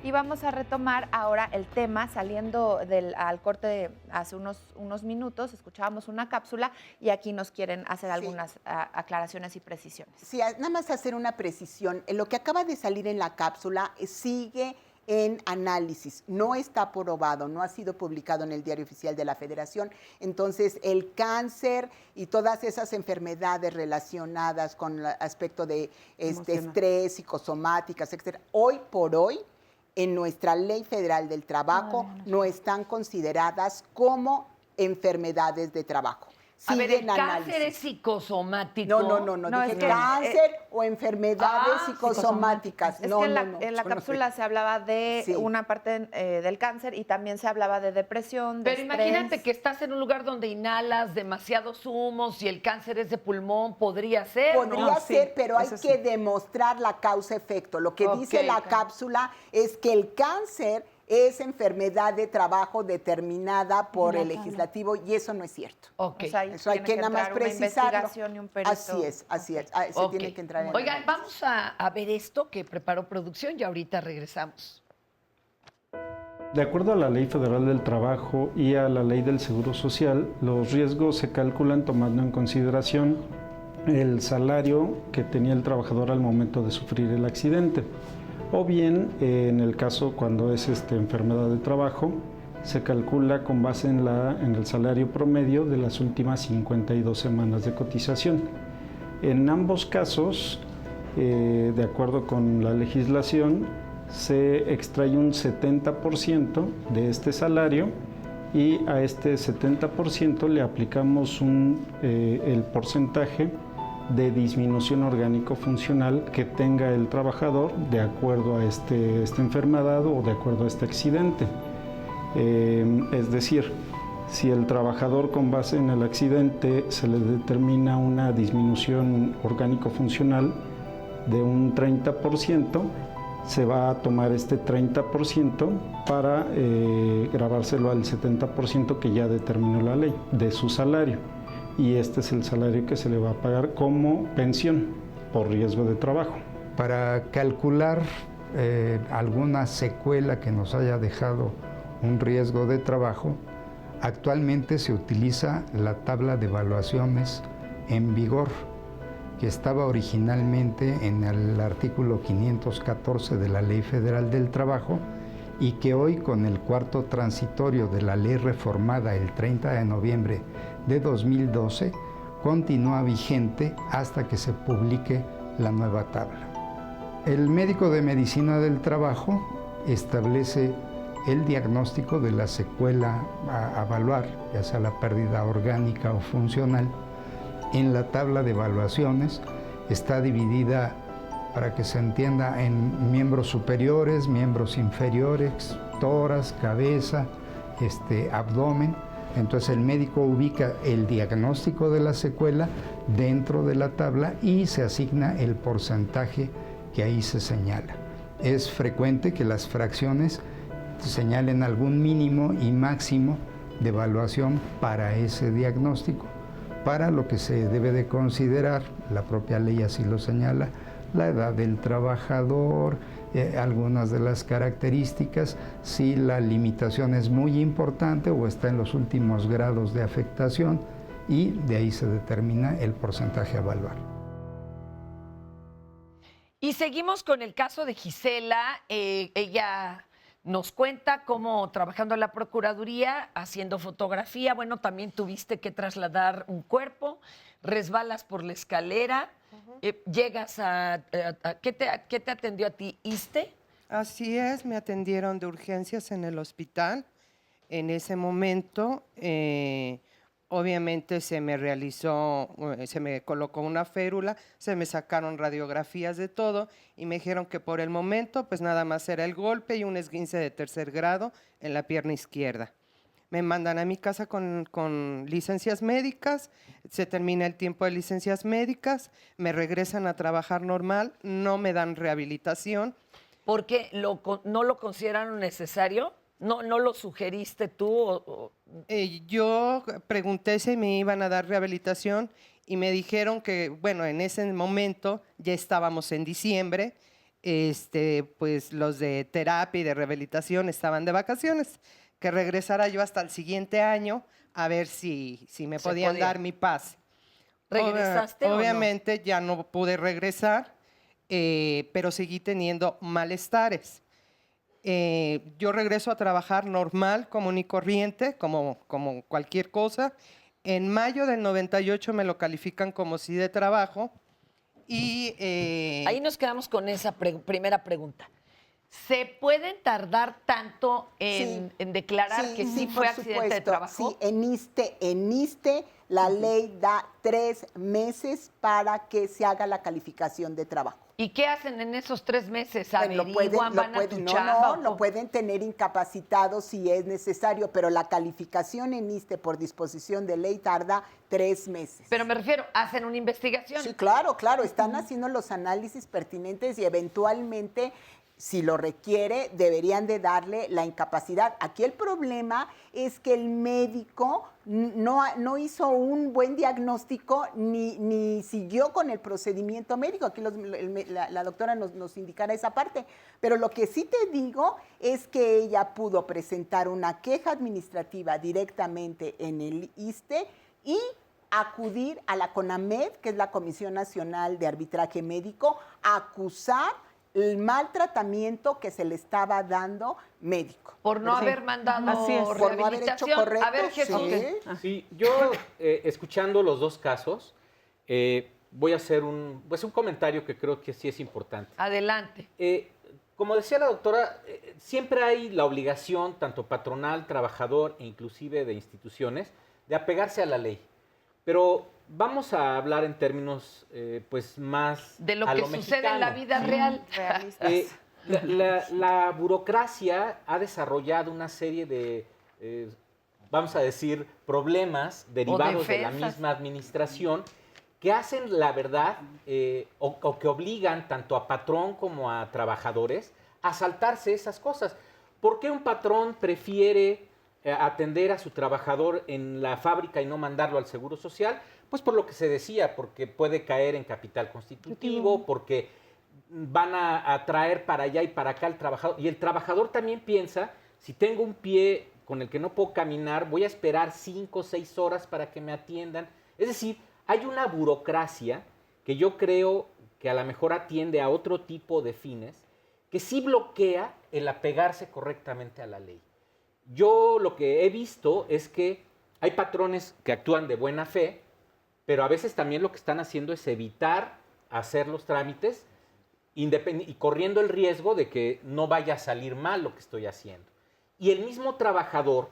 Y vamos a retomar ahora el tema, saliendo al corte hace unos minutos, escuchábamos una cápsula y aquí nos quieren hacer algunas aclaraciones y precisiones. Sí, nada más hacer una precisión. Lo que acaba de salir en la cápsula sigue en análisis, no está probado, no ha sido publicado en el Diario Oficial de la Federación. Entonces, el cáncer y todas esas enfermedades relacionadas con el aspecto de estrés, psicosomáticas, etcétera, hoy por hoy, en nuestra Ley Federal del Trabajo, no están consideradas como enfermedades de trabajo. A ver, ¿el cáncer es psicosomático? No, dije cáncer o enfermedades psicosomáticas. Es que en la cápsula se hablaba de una parte del cáncer y también se hablaba de depresión, de Pero imagínate que estás en un lugar donde inhalas demasiados humos y el cáncer es de pulmón, ¿podría ser? Podría ser, pero hay que demostrar la causa-efecto. Lo que dice la cápsula es que el cáncer es enfermedad de trabajo determinada por el legislativo y eso no es cierto. Eso hay que nada más precisarlo. Así es. Se tiene que entrar en Oigan, vamos a ver esto que preparó producción y ahorita regresamos. De acuerdo a la Ley Federal del Trabajo y a la Ley del Seguro Social, los riesgos se calculan tomando en consideración el salario que tenía el trabajador al momento de sufrir el accidente. O bien, en el caso cuando es enfermedad de trabajo, se calcula con base en el salario promedio de las últimas 52 semanas de cotización. En ambos casos, de acuerdo con la legislación, se extrae un 70% de este salario y a este 70% le aplicamos el porcentaje de disminución orgánico-funcional que tenga el trabajador de acuerdo a esta enfermedad o de acuerdo a este accidente. Es decir, si el trabajador con base en el accidente se le determina una disminución orgánico-funcional de un 30%, se va a tomar este 30% para grabárselo al 70% que ya determinó la ley de su salario. Y este es el salario que se le va a pagar como pensión por riesgo de trabajo. Para calcular alguna secuela que nos haya dejado un riesgo de trabajo, actualmente se utiliza la tabla de evaluaciones en vigor, que estaba originalmente en el artículo 514 de la Ley Federal del Trabajo y que hoy, con el cuarto transitorio de la ley reformada el 30 de noviembre de 2012, continúa vigente hasta que se publique la nueva tabla. El médico de medicina del trabajo establece el diagnóstico de la secuela a evaluar, ya sea la pérdida orgánica o funcional. En la tabla de evaluaciones está dividida, para que se entienda, en miembros superiores, miembros inferiores, tórax, cabeza, abdomen. Entonces el médico ubica el diagnóstico de la secuela dentro de la tabla y se asigna el porcentaje que ahí se señala. Es frecuente que las fracciones señalen algún mínimo y máximo de evaluación para ese diagnóstico. Para lo que se debe de considerar, la propia ley así lo señala, la edad del trabajador, algunas de las características, si la limitación es muy importante o está en los últimos grados de afectación, y de ahí se determina el porcentaje a evaluar. Y seguimos con el caso de Gisela. Ella nos cuenta cómo trabajando en la Procuraduría, haciendo fotografía, bueno, también tuviste que trasladar un cuerpo, resbalas por la escalera. Llegas ¿qué te atendió a ti? ¿ISSSTE? Así es, me atendieron de urgencias en el hospital. En ese momento, obviamente se me colocó una férula, se me sacaron radiografías de todo y me dijeron que por el momento pues nada más era el golpe y un esguince de 3er grado en la pierna izquierda. me mandan a mi casa con licencias médicas, se termina el tiempo de licencias médicas, me regresan a trabajar normal, no me dan rehabilitación. ¿Por qué? ¿No lo consideraron necesario? ¿No lo sugeriste tú? Yo pregunté si me iban a dar rehabilitación y me dijeron que, bueno, en ese momento ya estábamos en diciembre, pues los de terapia y de rehabilitación estaban de vacaciones, que regresara yo hasta el siguiente año a ver si me podían dar mi pase. ¿Regresaste o no? Obviamente ya no pude regresar, pero seguí teniendo malestares. Yo regreso a trabajar normal, común y corriente, como cualquier cosa. En mayo del 98 me lo califican como sí de trabajo. Y ahí nos quedamos con esa primera pregunta. ¿Se pueden tardar tanto en declarar que sí fue accidente de trabajo? Sí, en ISSSTE la ley da 3 meses para que se haga la calificación de trabajo. ¿Y qué hacen en esos 3 meses? Lo pueden tener incapacitado si es necesario, pero la calificación en ISSSTE por disposición de ley tarda 3 meses. Pero me refiero, ¿hacen una investigación? Sí, claro, están haciendo los análisis pertinentes y eventualmente, si lo requiere, deberían de darle la incapacidad. Aquí el problema es que el médico no hizo un buen diagnóstico ni siguió con el procedimiento médico. Aquí la doctora nos indicará esa parte. Pero lo que sí te digo es que ella pudo presentar una queja administrativa directamente en el ISSSTE y acudir a la CONAMED, que es la Comisión Nacional de Arbitraje Médico, a acusar el mal tratamiento que se le estaba dando médico. Por no haber mandado rehabilitación. Por no haber hecho correcto. A ver, jefe. Sí, yo escuchando los dos casos, voy a hacer un comentario que creo que sí es importante. Adelante. Como decía la doctora, siempre hay la obligación, tanto patronal, trabajador e inclusive de instituciones, de apegarse a la ley. Pero vamos a hablar en términos pues más de lo que sucede en la vida real. La burocracia ha desarrollado una serie de, vamos a decir, problemas derivados de la misma administración que hacen, la verdad, o que obligan tanto a patrón como a trabajadores a saltarse esas cosas. ¿Por qué un patrón prefiere atender a su trabajador en la fábrica y no mandarlo al Seguro Social? Pues por lo que se decía, porque puede caer en capital constitutivo, porque van a traer para allá y para acá al trabajador. Y el trabajador también piensa, si tengo un pie con el que no puedo caminar, voy a esperar 5 o 6 horas para que me atiendan. Es decir, hay una burocracia que yo creo que a lo mejor atiende a otro tipo de fines, que sí bloquea el apegarse correctamente a la ley. Yo lo que he visto es que hay patrones que actúan de buena fe, pero a veces también lo que están haciendo es evitar hacer los trámites y corriendo el riesgo de que no vaya a salir mal lo que estoy haciendo. Y el mismo trabajador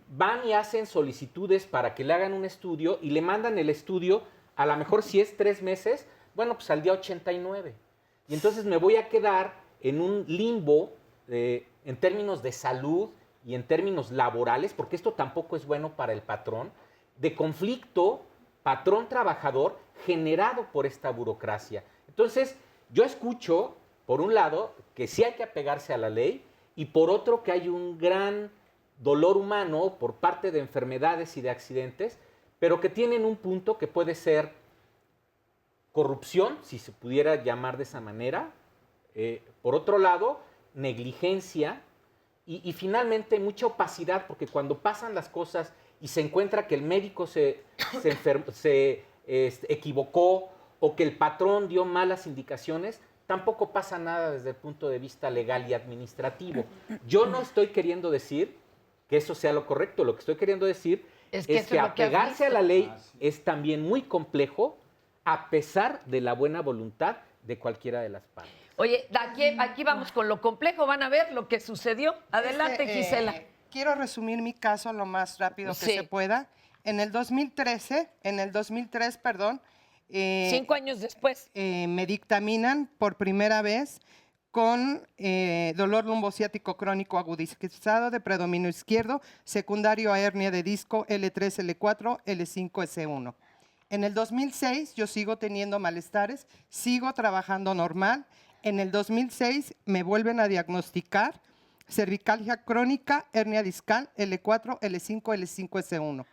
van y hacen solicitudes para que le hagan un estudio y le mandan el estudio, a lo mejor si es 3 meses, bueno, pues al día 89. Y entonces me voy a quedar en un limbo en términos de salud y en términos laborales, porque esto tampoco es bueno para el patrón, de conflicto patrón-trabajador generado por esta burocracia. Entonces, yo escucho, por un lado, que sí hay que apegarse a la ley, y por otro, que hay un gran dolor humano por parte de enfermedades y de accidentes, pero que tienen un punto que puede ser corrupción, si se pudiera llamar de esa manera, por otro lado, negligencia, y finalmente mucha opacidad, porque cuando pasan las cosas y se encuentra que el médico se equivocó o que el patrón dio malas indicaciones, tampoco pasa nada desde el punto de vista legal y administrativo. Yo no estoy queriendo decir que eso sea lo correcto, lo que estoy queriendo decir es que apegarse a la ley es también muy complejo a pesar de la buena voluntad de cualquiera de las partes. Oye, aquí vamos con lo complejo, van a ver lo que sucedió. Adelante, Gisela. Quiero resumir mi caso lo más rápido que se pueda. En el 2003, 5 años después. Me dictaminan por primera vez con dolor lumbociático crónico agudizado de predominio izquierdo, secundario a hernia de disco L3, L4, L5, S1. En el 2006 yo sigo teniendo malestares, sigo trabajando normal. En el 2006 me vuelven a diagnosticar cervicalgia crónica, hernia discal, L4, L5, L5, S1.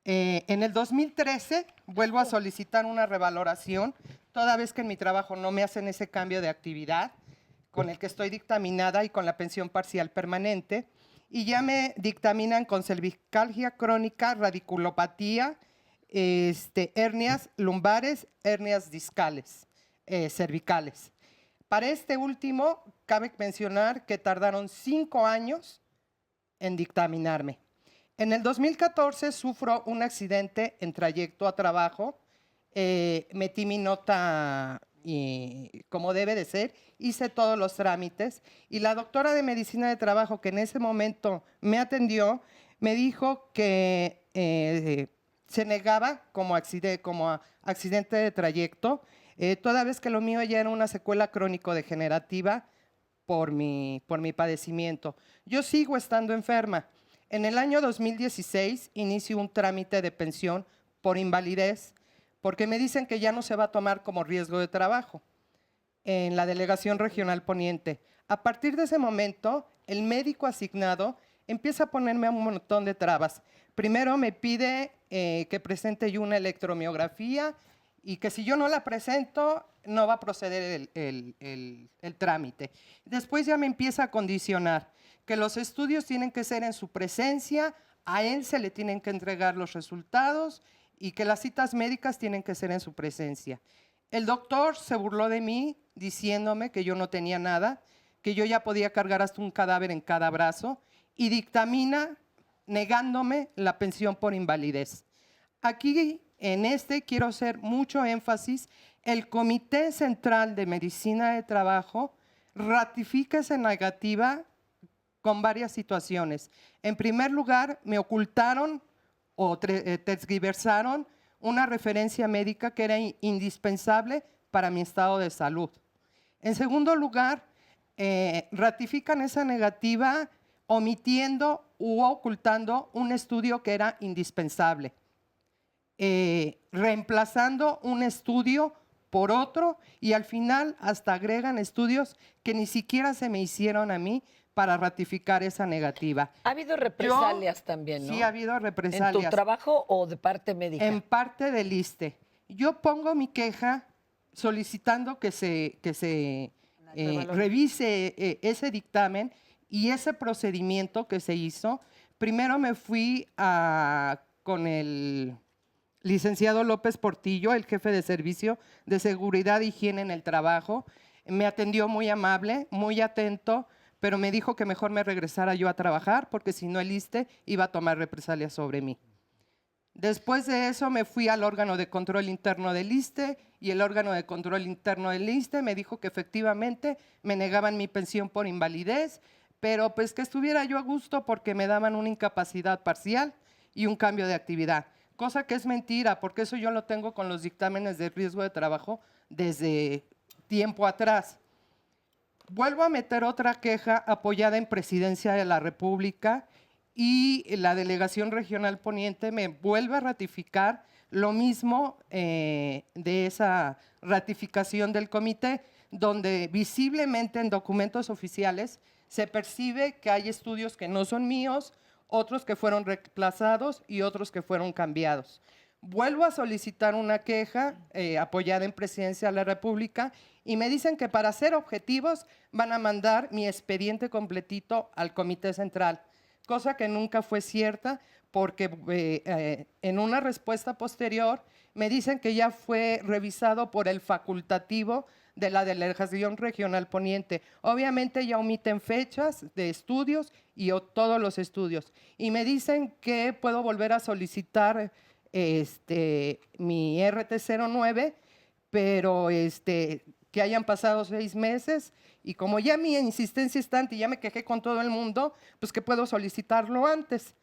En el 2013 vuelvo a solicitar una revaloración, toda vez que en mi trabajo no me hacen ese cambio de actividad con el que estoy dictaminada y con la pensión parcial permanente, y ya me dictaminan con cervicalgia crónica, radiculopatía, hernias lumbares, hernias discales, cervicales. Para este último, cabe mencionar que tardaron 5 años en dictaminarme. En el 2014 sufro un accidente en trayecto a trabajo, metí mi nota como debe de ser, hice todos los trámites y la doctora de medicina de trabajo que en ese momento me atendió me dijo que se negaba como accidente de trayecto, toda vez que lo mío ya era una secuela crónico-degenerativa por mi padecimiento. Yo sigo estando enferma. En el año 2016 inicio un trámite de pensión por invalidez porque me dicen que ya no se va a tomar como riesgo de trabajo en la Delegación Regional Poniente. A partir de ese momento, el médico asignado empieza a ponerme un montón de trabas. Primero me pide que presente yo una electromiografía y que si yo no la presento, no va a proceder el trámite. Después ya me empieza a condicionar que los estudios tienen que ser en su presencia, a él se le tienen que entregar los resultados y que las citas médicas tienen que ser en su presencia. El doctor se burló de mí diciéndome que yo no tenía nada, que yo ya podía cargar hasta un cadáver en cada brazo y dictamina negándome la pensión por invalidez. Aquí quiero hacer mucho énfasis, el Comité Central de Medicina de Trabajo ratifica esa negativa con varias situaciones. En primer lugar, me ocultaron o tergiversaron una referencia médica que era indispensable para mi estado de salud. En segundo lugar, ratifican esa negativa omitiendo u ocultando un estudio que era indispensable, reemplazando un estudio por otro y al final hasta agregan estudios que ni siquiera se me hicieron a mí para ratificar esa negativa. Ha habido represalias también, ¿no? Sí, ha habido represalias. ¿En tu trabajo o de parte médica? En parte del ISSSTE. Yo pongo mi queja solicitando que se revise ese dictamen y ese procedimiento que se hizo. Primero me fui con el licenciado López Portillo, el jefe de Servicio de Seguridad e Higiene en el Trabajo. Me atendió muy amable, muy atento, pero me dijo que mejor me regresara yo a trabajar porque si no el ISSSTE iba a tomar represalias sobre mí. Después de eso me fui al órgano de control interno del ISSSTE y el órgano de control interno del ISSSTE me dijo que efectivamente me negaban mi pensión por invalidez, pero pues que estuviera yo a gusto porque me daban una incapacidad parcial y un cambio de actividad, cosa que es mentira porque eso yo lo tengo con los dictámenes de riesgo de trabajo desde tiempo atrás. Vuelvo a meter otra queja apoyada en Presidencia de la República y la Delegación Regional Poniente me vuelve a ratificar lo mismo de esa ratificación del comité, donde visiblemente en documentos oficiales se percibe que hay estudios que no son míos, otros que fueron reemplazados y otros que fueron cambiados. Vuelvo a solicitar una queja apoyada en Presidencia de la República y me dicen que para ser objetivos van a mandar mi expediente completito al Comité Central, cosa que nunca fue cierta porque en una respuesta posterior me dicen que ya fue revisado por el facultativo de la Delegación Regional Poniente. Obviamente ya omiten fechas de estudios y todos los estudios. Y me dicen que puedo volver a solicitar mi RT09, pero que hayan pasado 6 meses y como ya mi insistencia es tanta y ya me quejé con todo el mundo, pues que puedo solicitarlo antes.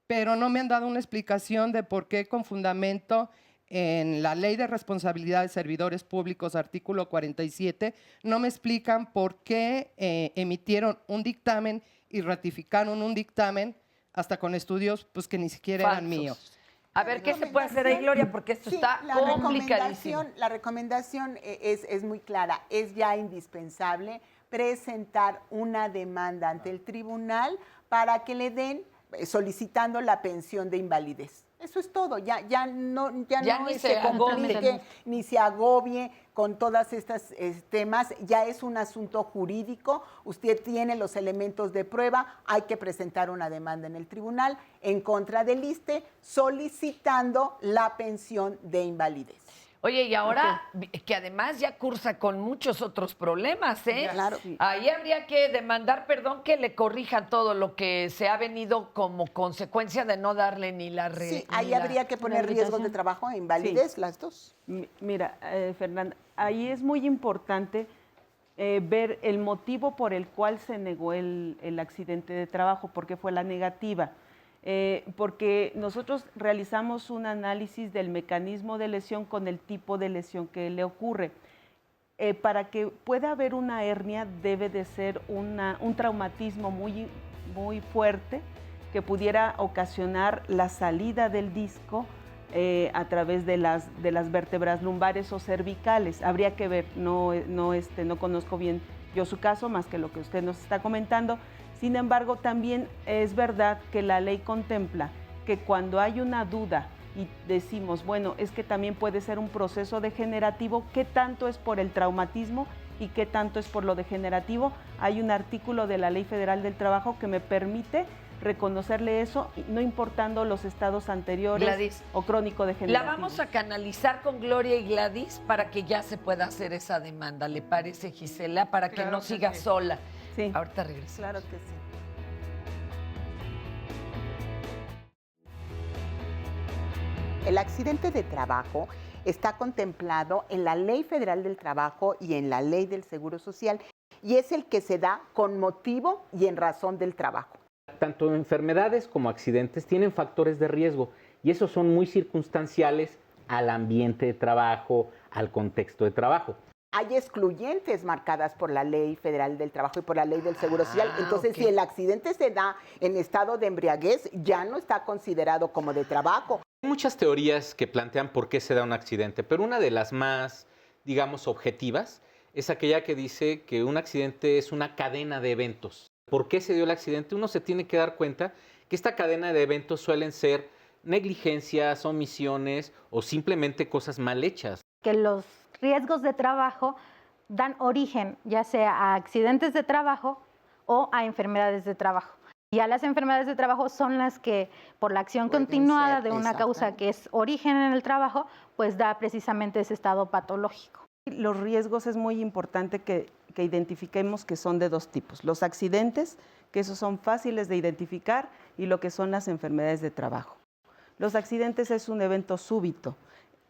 Pero no me han dado una explicación de por qué con fundamento en la Ley de Responsabilidad de Servidores Públicos, artículo 47, no me explican por qué emitieron un dictamen y ratificaron un dictamen hasta con estudios pues, que ni siquiera eran míos. A ver, ¿qué se puede hacer ahí, Gloria? Porque esto está complicadísimo. La recomendación es muy clara. Es ya indispensable presentar una demanda ante el tribunal para que le den, solicitando la pensión de invalidez. Eso es todo, ya no se complique ni se agobie con todas estas temas, ya es un asunto jurídico, usted tiene los elementos de prueba, hay que presentar una demanda en el tribunal en contra del ISSSTE solicitando la pensión de invalidez. Oye, y ahora que además ya cursa con muchos otros problemas, ¿eh? Claro. Ahí habría que demandar, perdón, que le corrijan todo lo que se ha venido como consecuencia de no darle ni la Sí, ahí habría que poner riesgos de trabajo e invalidez, las dos. Mira, Fernanda, ahí es muy importante ver el motivo por el cual se negó el accidente de trabajo, porque fue la negativa. Porque nosotros realizamos un análisis del mecanismo de lesión con el tipo de lesión que le ocurre. Para que pueda haber una hernia debe de ser un traumatismo muy fuerte que pudiera ocasionar la salida del disco a través de las vértebras lumbares o cervicales. Habría que ver, no conozco bien yo su caso, más que lo que usted nos está comentando. Sin embargo, también es verdad que la ley contempla que cuando hay una duda y decimos, bueno, es que también puede ser un proceso degenerativo, ¿qué tanto es por el traumatismo y qué tanto es por lo degenerativo? Hay un artículo de la Ley Federal del Trabajo que me permite reconocerle eso, no importando los estados anteriores, Gladys, o crónico degenerativo. La vamos a canalizar con Gloria y Gladys para que ya se pueda hacer esa demanda, ¿le parece, Gisela? Para que no siga sola. Sí. Ahorita regresamos. Claro que sí. El accidente de trabajo está contemplado en la Ley Federal del Trabajo y en la Ley del Seguro Social y es el que se da con motivo y en razón del trabajo. Tanto enfermedades como accidentes tienen factores de riesgo y esos son muy circunstanciales al ambiente de trabajo, al contexto de trabajo. Hay excluyentes marcadas por la Ley Federal del Trabajo y por la Ley del Seguro Social. Entonces, si el accidente se da en estado de embriaguez, ya no está considerado como de trabajo. Hay muchas teorías que plantean por qué se da un accidente, pero una de las más, digamos, objetivas es aquella que dice que un accidente es una cadena de eventos. ¿Por qué se dio el accidente? Uno se tiene que dar cuenta que esta cadena de eventos suelen ser negligencias, omisiones o simplemente cosas mal hechas. Que los riesgos de trabajo dan origen ya sea a accidentes de trabajo o a enfermedades de trabajo. Y a las enfermedades de trabajo son las que, por la acción continuada de una causa que es origen en el trabajo, pues da precisamente ese estado patológico. Los riesgos es muy importante que identifiquemos que son de dos tipos. Los accidentes, que esos son fáciles de identificar, y lo que son las enfermedades de trabajo. Los accidentes es un evento súbito,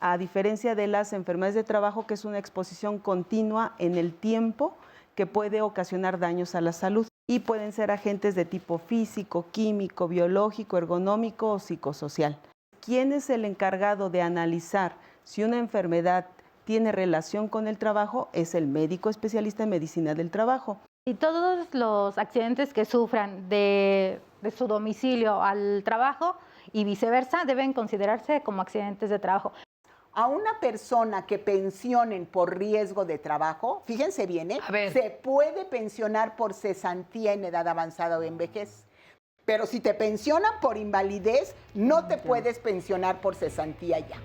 a diferencia de las enfermedades de trabajo, que es una exposición continua en el tiempo que puede ocasionar daños a la salud. Y pueden ser agentes de tipo físico, químico, biológico, ergonómico o psicosocial. ¿Quién es el encargado de analizar si una enfermedad tiene relación con el trabajo? Es el médico especialista en medicina del trabajo. Y todos los accidentes que sufran de su domicilio al trabajo y viceversa deben considerarse como accidentes de trabajo. A una persona que pensionen por riesgo de trabajo, fíjense bien, se puede pensionar por cesantía en edad avanzada o en vejez. Pero si te pensionan por invalidez, no te puedes pensionar por cesantía ya.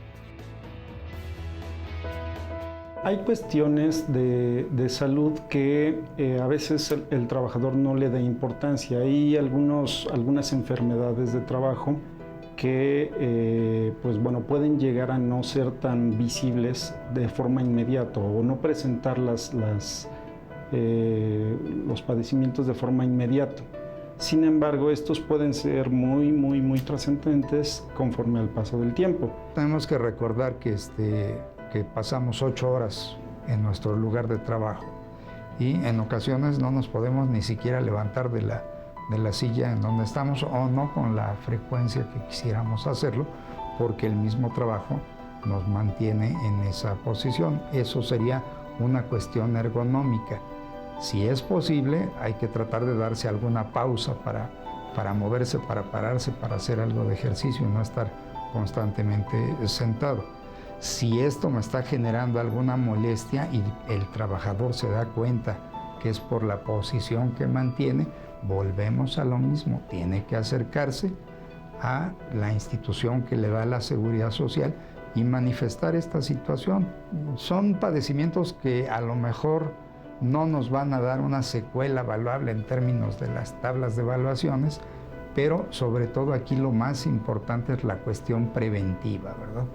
Hay cuestiones de salud que a veces el trabajador no le da importancia. Hay algunas enfermedades de trabajo que pueden llegar a no ser tan visibles de forma inmediata o no presentar los padecimientos de forma inmediata. Sin embargo, estos pueden ser muy trascendentes conforme al paso del tiempo. Tenemos que recordar que pasamos 8 horas en nuestro lugar de trabajo y en ocasiones no nos podemos ni siquiera levantar de la silla en donde estamos o no con la frecuencia que quisiéramos hacerlo porque el mismo trabajo nos mantiene en esa posición. Eso sería una cuestión ergonómica. Si es posible, hay que tratar de darse alguna pausa para moverse, para pararse, para hacer algo de ejercicio y no estar constantemente sentado. Si esto me está generando alguna molestia y el trabajador se da cuenta que es por la posición que mantiene, volvemos a lo mismo. Tiene que acercarse a la institución que le da la seguridad social y manifestar esta situación. Son padecimientos que a lo mejor no nos van a dar una secuela valuable en términos de las tablas de evaluaciones, pero sobre todo aquí lo más importante es la cuestión preventiva, ¿verdad?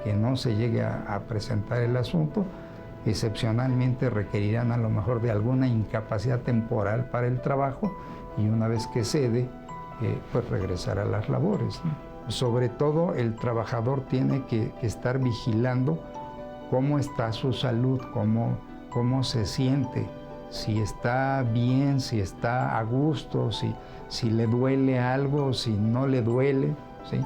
Que no se llegue a presentar el asunto. Excepcionalmente requerirán a lo mejor de alguna incapacidad temporal para el trabajo y una vez que cede, pues regresar a las labores, ¿no? Sobre todo el trabajador tiene que estar vigilando cómo está su salud, cómo se siente, si está bien, si está a gusto, si le duele algo, si no le duele, ¿sí?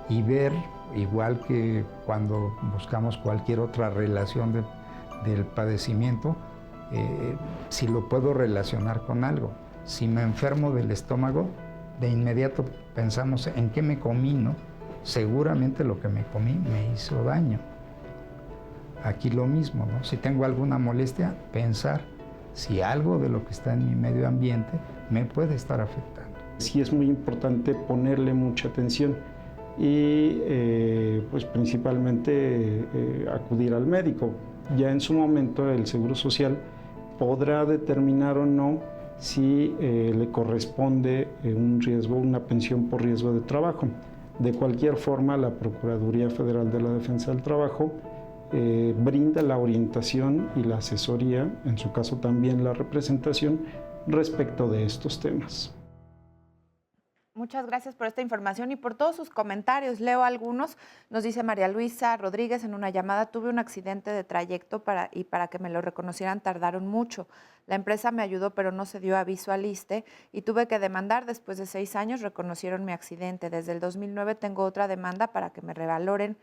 Y ver, igual que cuando buscamos cualquier otra relación del padecimiento, si lo puedo relacionar con algo. Si me enfermo del estómago, de inmediato pensamos en qué me comí, ¿no? Seguramente lo que me comí me hizo daño. Aquí lo mismo, ¿no? Si tengo alguna molestia, pensar si algo de lo que está en mi medio ambiente me puede estar afectando. Sí es muy importante ponerle mucha atención y pues principalmente acudir al médico. Ya en su momento el Seguro Social podrá determinar o no si le corresponde un riesgo, una pensión por riesgo de trabajo. De cualquier forma, la Procuraduría Federal de la Defensa del Trabajo brinda la orientación y la asesoría, en su caso también la representación, respecto de estos temas. Muchas gracias por esta información y por todos sus comentarios. Leo algunos. Nos dice María Luisa Rodríguez en una llamada: tuve un accidente de trayecto y para que me lo reconocieran tardaron mucho. La empresa me ayudó, pero no se dio aviso al ISSSTE y tuve que demandar. Después de 6 años reconocieron mi accidente. Desde el 2009 tengo otra demanda para que me revaloren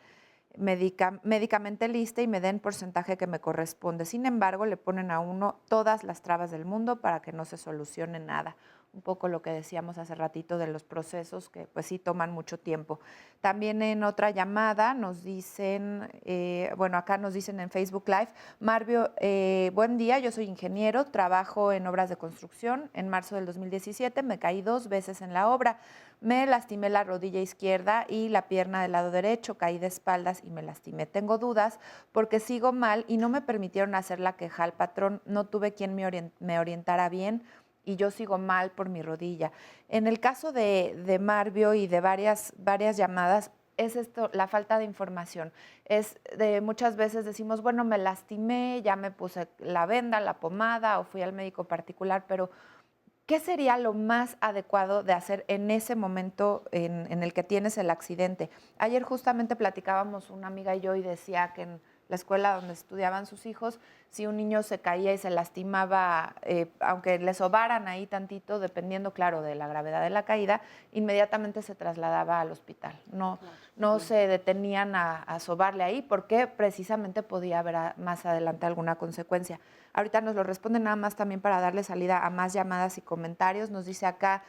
médicamente el ISSSTE y me den porcentaje que me corresponde. Sin embargo, le ponen a uno todas las trabas del mundo para que no se solucione nada. Un poco lo que decíamos hace ratito de los procesos que pues sí toman mucho tiempo. También en otra llamada nos dicen, acá nos dicen en Facebook Live: Marvio, buen día, yo soy ingeniero, trabajo en obras de construcción. En marzo del 2017 me caí 2 veces en la obra. Me lastimé la rodilla izquierda y la pierna del lado derecho, caí de espaldas y me lastimé. Tengo dudas porque sigo mal y no me permitieron hacer la queja al patrón. No tuve quien me orientara bien y yo sigo mal por mi rodilla. En el caso de Marvio y de varias llamadas, es esto, la falta de información. Muchas veces decimos, bueno, me lastimé, ya me puse la venda, la pomada o fui al médico particular, pero ¿qué sería lo más adecuado de hacer en ese momento en el que tienes el accidente? Ayer justamente platicábamos una amiga y yo y decía que en la escuela donde estudiaban sus hijos, si un niño se caía y se lastimaba, aunque le sobaran ahí tantito, dependiendo, claro, de la gravedad de la caída, inmediatamente se trasladaba al hospital. No se detenían a sobarle ahí porque precisamente podía haber más adelante alguna consecuencia. Ahorita nos lo responden nada más también para darle salida a más llamadas y comentarios. Nos dice acá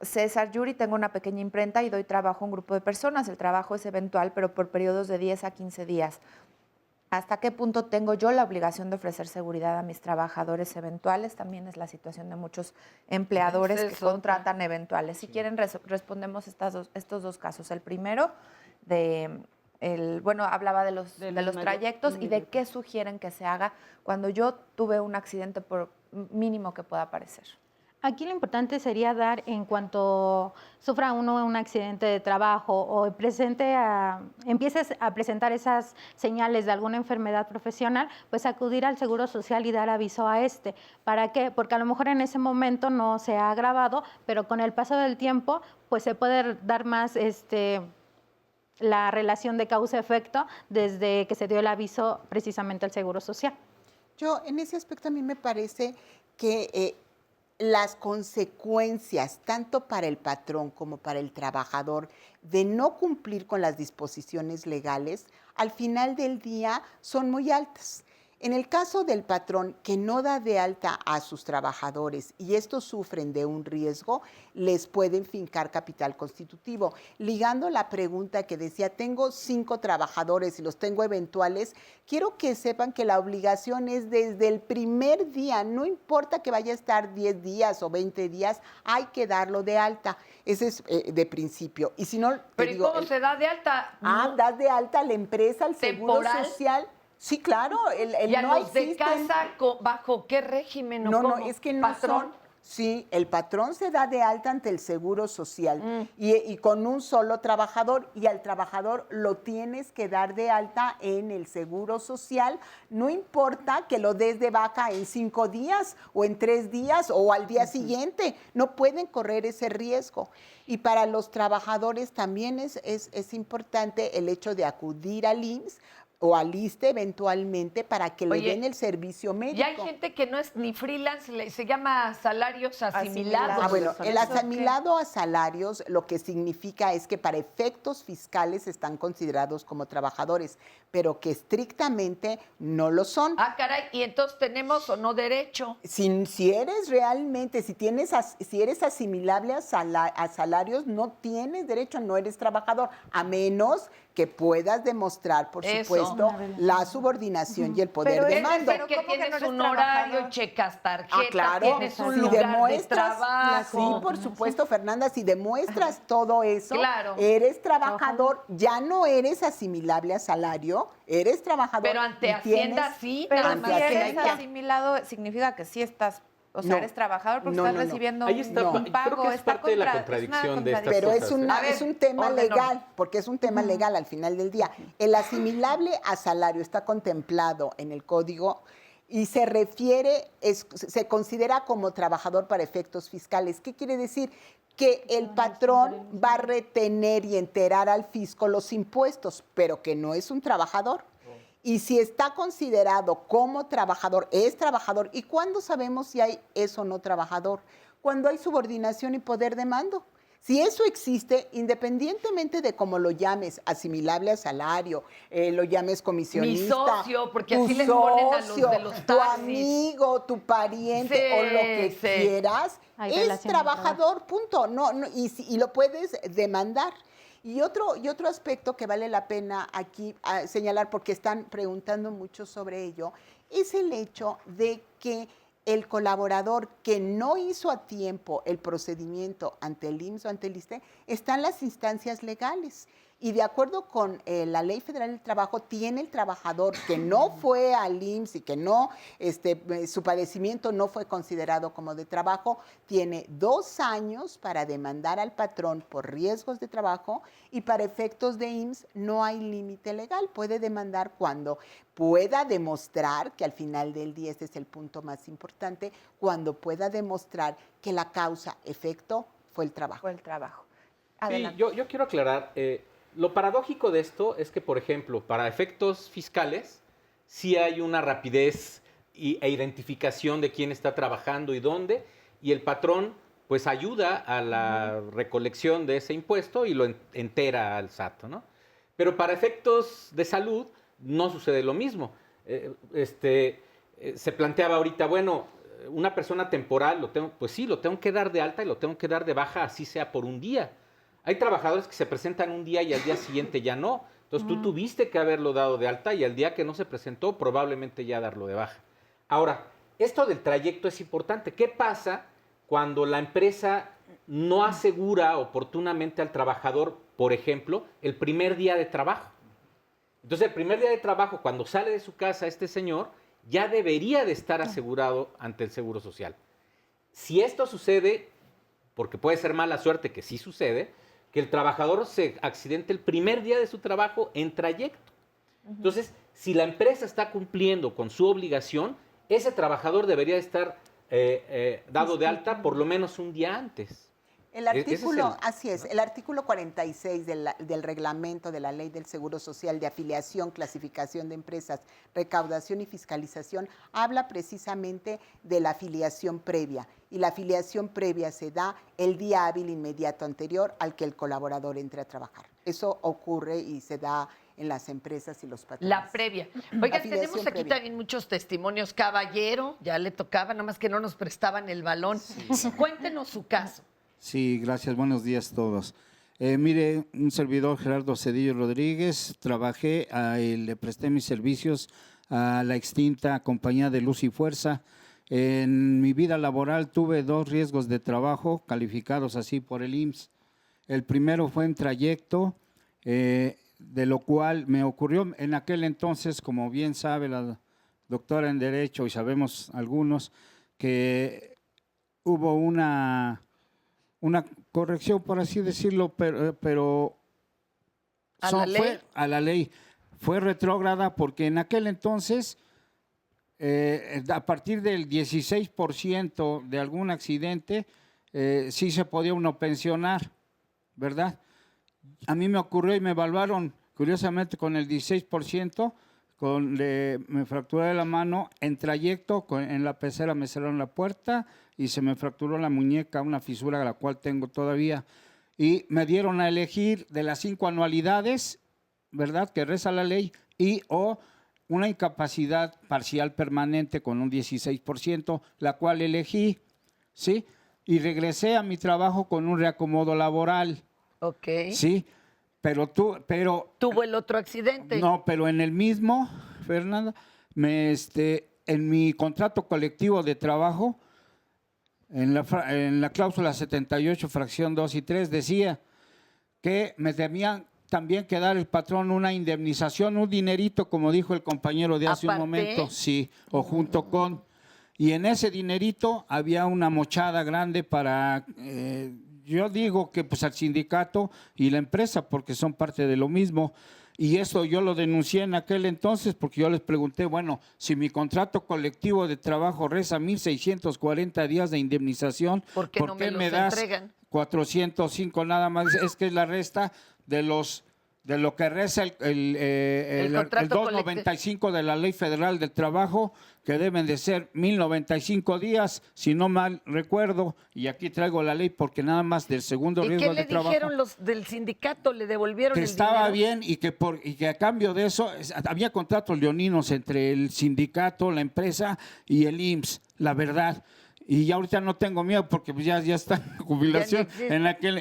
César Yuri: tengo una pequeña imprenta y doy trabajo a un grupo de personas. El trabajo es eventual, pero por periodos de 10 a 15 días. ¿Hasta qué punto tengo yo la obligación de ofrecer seguridad a mis trabajadores eventuales? También es la situación de muchos empleadores que contratan eventuales. Si quieren, respondemos estos dos casos. El primero, hablaba de los trayectos y de qué sugieren que se haga cuando yo tuve un accidente, por mínimo que pueda parecer. Aquí lo importante sería dar, en cuanto sufra uno un accidente de trabajo o empieces a presentar esas señales de alguna enfermedad profesional, pues acudir al Seguro Social y dar aviso a este. ¿Para qué? Porque a lo mejor en ese momento no se ha agravado, pero con el paso del tiempo pues se puede dar más la relación de causa-efecto desde que se dio el aviso precisamente al Seguro Social. Yo, en ese aspecto, a mí me parece que las consecuencias, tanto para el patrón como para el trabajador, de no cumplir con las disposiciones legales, al final del día son muy altas. En el caso del patrón que no da de alta a sus trabajadores y estos sufren de un riesgo, les pueden fincar capital constitutivo. Ligando la pregunta que decía, tengo 5 trabajadores y los tengo eventuales, quiero que sepan que la obligación es desde el primer día, no importa que vaya a estar 10 días o 20 días, hay que darlo de alta. Ese es de principio. Y si no, ¿Pero digo, cómo se da de alta? Das de alta a la empresa, al Seguro ¿Temporal? Social. Sí, claro. ¿Y a los de casa bajo qué régimen? No, es que no ¿Patrón? Sí, el patrón se da de alta ante el Seguro Social y con un solo trabajador, y al trabajador lo tienes que dar de alta en el Seguro Social, no importa que lo des de baja en 5 días o en 3 días o al día siguiente, no pueden correr ese riesgo. Y para los trabajadores también es importante el hecho de acudir al IMSS o al ISSSTE eventualmente para que le den el servicio médico. Y hay gente que no es ni freelance, se llama salarios asimilados. Bueno, el asimilado a salarios lo que significa es que para efectos fiscales están considerados como trabajadores, pero que estrictamente no lo son. Ah, caray, y entonces tenemos o no derecho. Si eres realmente, si eres asimilable a salarios, no tienes derecho, no eres trabajador, a menos que puedas demostrar, por supuesto, la subordinación y el poder de mando. Pero que tienes un horario, checas tarjetas, claro, tienes un lugar de trabajo. Sí, por supuesto, Fernanda, si demuestras todo eso, claro, eres trabajador, ya no eres asimilable a salario, eres trabajador. Pero ante Hacienda sí, pero si eres asimilado, significa que sí estás... O sea, eres trabajador porque estás recibiendo un pago. Creo que es parte de la contradicción de estas pero cosas. es un tema legal, porque es un tema legal al final del día. El asimilable a salario está contemplado en el código y se se considera como trabajador para efectos fiscales. ¿Qué quiere decir? Que el patrón va a retener y enterar al fisco los impuestos, pero que no es un trabajador. Y si está considerado como trabajador, es trabajador. ¿Y cuándo sabemos si hay eso no trabajador? Cuando hay subordinación y poder de mando. Si eso existe, independientemente de cómo lo llames, asimilable a salario, lo llames comisionista, mi socio, porque así les ponen a los de los taxis, tu amigo, tu pariente o lo que quieras, es trabajador, punto. Y lo puedes demandar. Y otro aspecto que vale la pena aquí señalar, porque están preguntando mucho sobre ello, es el hecho de que el colaborador que no hizo a tiempo el procedimiento ante el IMSS o ante el ISSSTE está en las instancias legales. Y de acuerdo con la Ley Federal del Trabajo, tiene el trabajador que no fue al IMSS y que no, su padecimiento no fue considerado como de trabajo, tiene 2 años para demandar al patrón por riesgos de trabajo, y para efectos de IMSS no hay límite legal. Puede demandar cuando pueda demostrar, que al final del día este es el punto más importante, cuando pueda demostrar que la causa-efecto fue el trabajo. Fue el trabajo. Sí, yo quiero aclarar, lo paradójico de esto es que, por ejemplo, para efectos fiscales, sí hay una rapidez e identificación de quién está trabajando y dónde, y el patrón pues ayuda a la recolección de ese impuesto y lo entera al SAT, ¿no? Pero para efectos de salud no sucede lo mismo. Se planteaba ahorita, bueno, una persona temporal, lo tengo que dar de alta y lo tengo que dar de baja, así sea por un día. Hay trabajadores que se presentan un día y al día siguiente ya no. Entonces tú tuviste que haberlo dado de alta y al día que no se presentó probablemente ya darlo de baja. Ahora, esto del trayecto es importante. ¿Qué pasa cuando la empresa no asegura oportunamente al trabajador, por ejemplo, el primer día de trabajo? Entonces el primer día de trabajo, cuando sale de su casa este señor, ya debería de estar asegurado ante el Seguro Social. Si esto sucede, porque puede ser mala suerte que sí sucede, que el trabajador se accidente el primer día de su trabajo en trayecto. Entonces, si la empresa está cumpliendo con su obligación, ese trabajador debería estar dado de alta por lo menos un día antes. El artículo, así es, el artículo 46 del reglamento de la Ley del Seguro Social de afiliación, clasificación de empresas, recaudación y fiscalización habla precisamente de la afiliación previa. y la afiliación previa se da el día hábil inmediato anterior al que el colaborador entre a trabajar. Eso ocurre y se da en las empresas y los patrones. La previa. Oigan, tenemos aquí también muchos testimonios. Caballero, ya le tocaba, nada más que no nos prestaban el balón. Sí. Cuéntenos su caso. Sí, gracias. Buenos días a todos. Mire, un servidor, Gerardo Cedillo Rodríguez, trabajé, le presté mis servicios a la extinta compañía de Luz y Fuerza. En mi vida laboral tuve 2 riesgos de trabajo calificados así por el IMSS. El primero fue en trayecto, de lo cual me ocurrió en aquel entonces, como bien sabe la doctora en Derecho y sabemos algunos, que hubo una corrección, por así decirlo, pero fue a la ley. Fue retrógrada porque en aquel entonces, a partir del 16% de algún accidente, sí se podía uno pensionar, ¿verdad? A mí me ocurrió y me evaluaron, curiosamente, con el 16%, me fracturé la mano en trayecto, en la pecera me cerraron la puerta y se me fracturó la muñeca, una fisura la cual tengo todavía. Y me dieron a elegir de las 5 anualidades, ¿verdad?, que reza la ley, o una incapacidad parcial permanente con un 16%, la cual elegí, ¿sí? Y regresé a mi trabajo con un reacomodo laboral. Ok. Sí, pero tuvo el otro accidente. No, pero en el mismo, Fernanda, en mi contrato colectivo de trabajo, en la cláusula 78, fracción 2 y 3, decía que me debían también que dar el patrón una indemnización, un dinerito, como dijo el compañero de hace un momento, sí, o junto con, y en ese dinerito había una mochada grande para, yo digo que pues al sindicato y la empresa, porque son parte de lo mismo, y eso yo lo denuncié en aquel entonces, porque yo les pregunté, bueno, si mi contrato colectivo de trabajo reza 1,640 días de indemnización, ¿por qué me das entregan 405 nada más? Es que es la resta de lo que reza el 295 de la Ley Federal del Trabajo, que deben de ser 1,095 días, si no mal recuerdo, y aquí traigo la ley porque nada más del segundo riesgo de trabajo. ¿Y qué le dijeron los del sindicato? ¿Le devolvieron el dinero? Que estaba bien y que a cambio de eso había contratos leoninos entre el sindicato, la empresa y el IMSS, la verdad. Y ya ahorita no tengo miedo porque ya está en jubilación.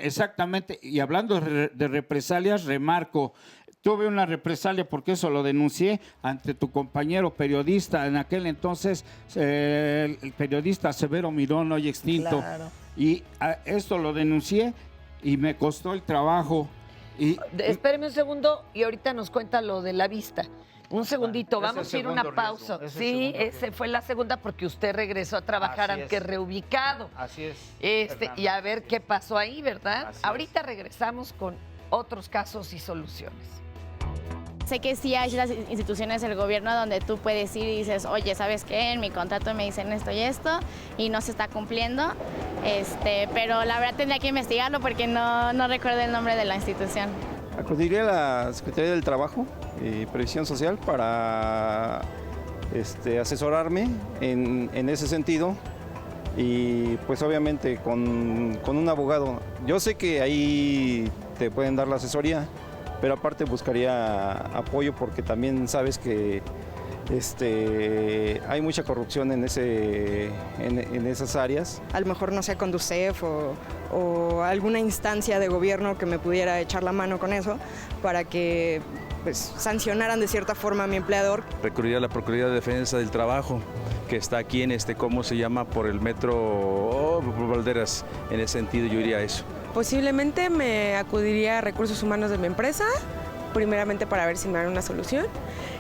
Exactamente. Y hablando de represalias, remarco, tuve una represalia porque eso lo denuncié ante tu compañero periodista en aquel entonces, el periodista Severo Mirón, hoy extinto. Claro. Y esto lo denuncié y me costó el trabajo. Espéreme un segundo y ahorita nos cuenta lo de la vista. Un segundito, vamos a ir a una pausa. Sí, ese fue la segunda porque usted regresó a trabajar aunque reubicado. Así es. Y a ver qué pasó ahí, ¿verdad? Ahorita regresamos con otros casos y soluciones. Sé que sí hay las instituciones del gobierno donde tú puedes ir y dices, oye, ¿sabes qué? En mi contrato me dicen esto y esto y no se está cumpliendo. Pero la verdad tendría que investigarlo porque no recuerdo el nombre de la institución. Acudiré a la Secretaría del Trabajo y Previsión Social para asesorarme en ese sentido y pues obviamente con un abogado. Yo sé que ahí te pueden dar la asesoría, pero aparte buscaría apoyo porque también sabes que hay mucha corrupción en esas áreas. A lo mejor, no sé, Conducef o alguna instancia de gobierno que me pudiera echar la mano con eso para que pues sancionaran de cierta forma a mi empleador. Recurrir a la Procuraduría de Defensa del Trabajo, que está aquí en ¿cómo se llama? Por el metro Valderas. En ese sentido yo iría a eso. Posiblemente me acudiría a Recursos Humanos de mi empresa, primeramente para ver si me dan una solución.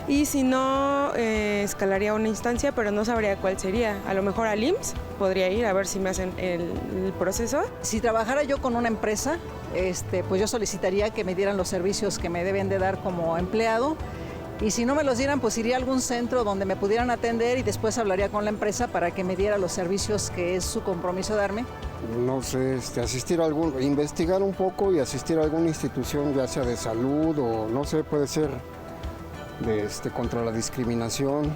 Y si no, escalaría a una instancia, pero no sabría cuál sería. A lo mejor al IMSS podría ir a ver si me hacen el proceso. Si trabajara yo con una empresa, pues yo solicitaría que me dieran los servicios que me deben de dar como empleado. Y si no me los dieran, pues iría a algún centro donde me pudieran atender y después hablaría con la empresa para que me diera los servicios que es su compromiso darme. No sé, investigar un poco y asistir a alguna institución, ya sea de salud o no sé, puede ser contra la discriminación.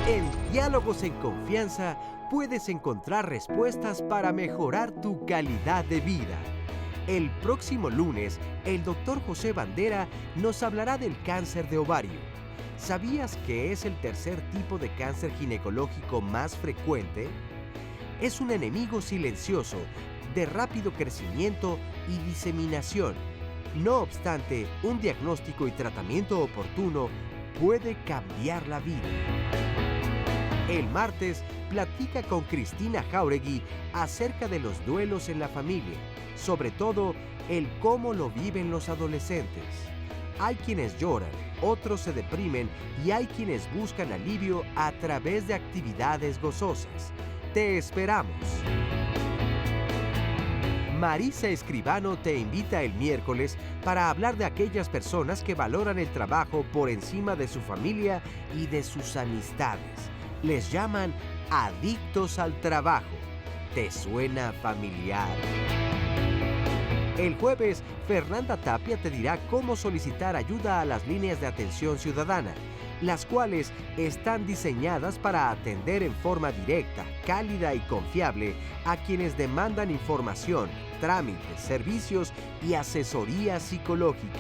En Diálogos en Confianza puedes encontrar respuestas para mejorar tu calidad de vida. El próximo lunes, el Dr. José Bandera nos hablará del cáncer de ovario. ¿Sabías que es el tercer tipo de cáncer ginecológico más frecuente? Es un enemigo silencioso, de rápido crecimiento y diseminación. No obstante, un diagnóstico y tratamiento oportuno puede cambiar la vida. El martes, platica con Cristina Jauregui acerca de los duelos en la familia, sobre todo el cómo lo viven los adolescentes. Hay quienes lloran, otros se deprimen y hay quienes buscan alivio a través de actividades gozosas. ¡Te esperamos! Marisa Escribano te invita el miércoles para hablar de aquellas personas que valoran el trabajo por encima de su familia y de sus amistades. Les llaman adictos al trabajo. ¿Te suena familiar? El jueves, Fernanda Tapia te dirá cómo solicitar ayuda a las líneas de atención ciudadana, las cuales están diseñadas para atender en forma directa, cálida y confiable a quienes demandan información, trámites, servicios y asesoría psicológica.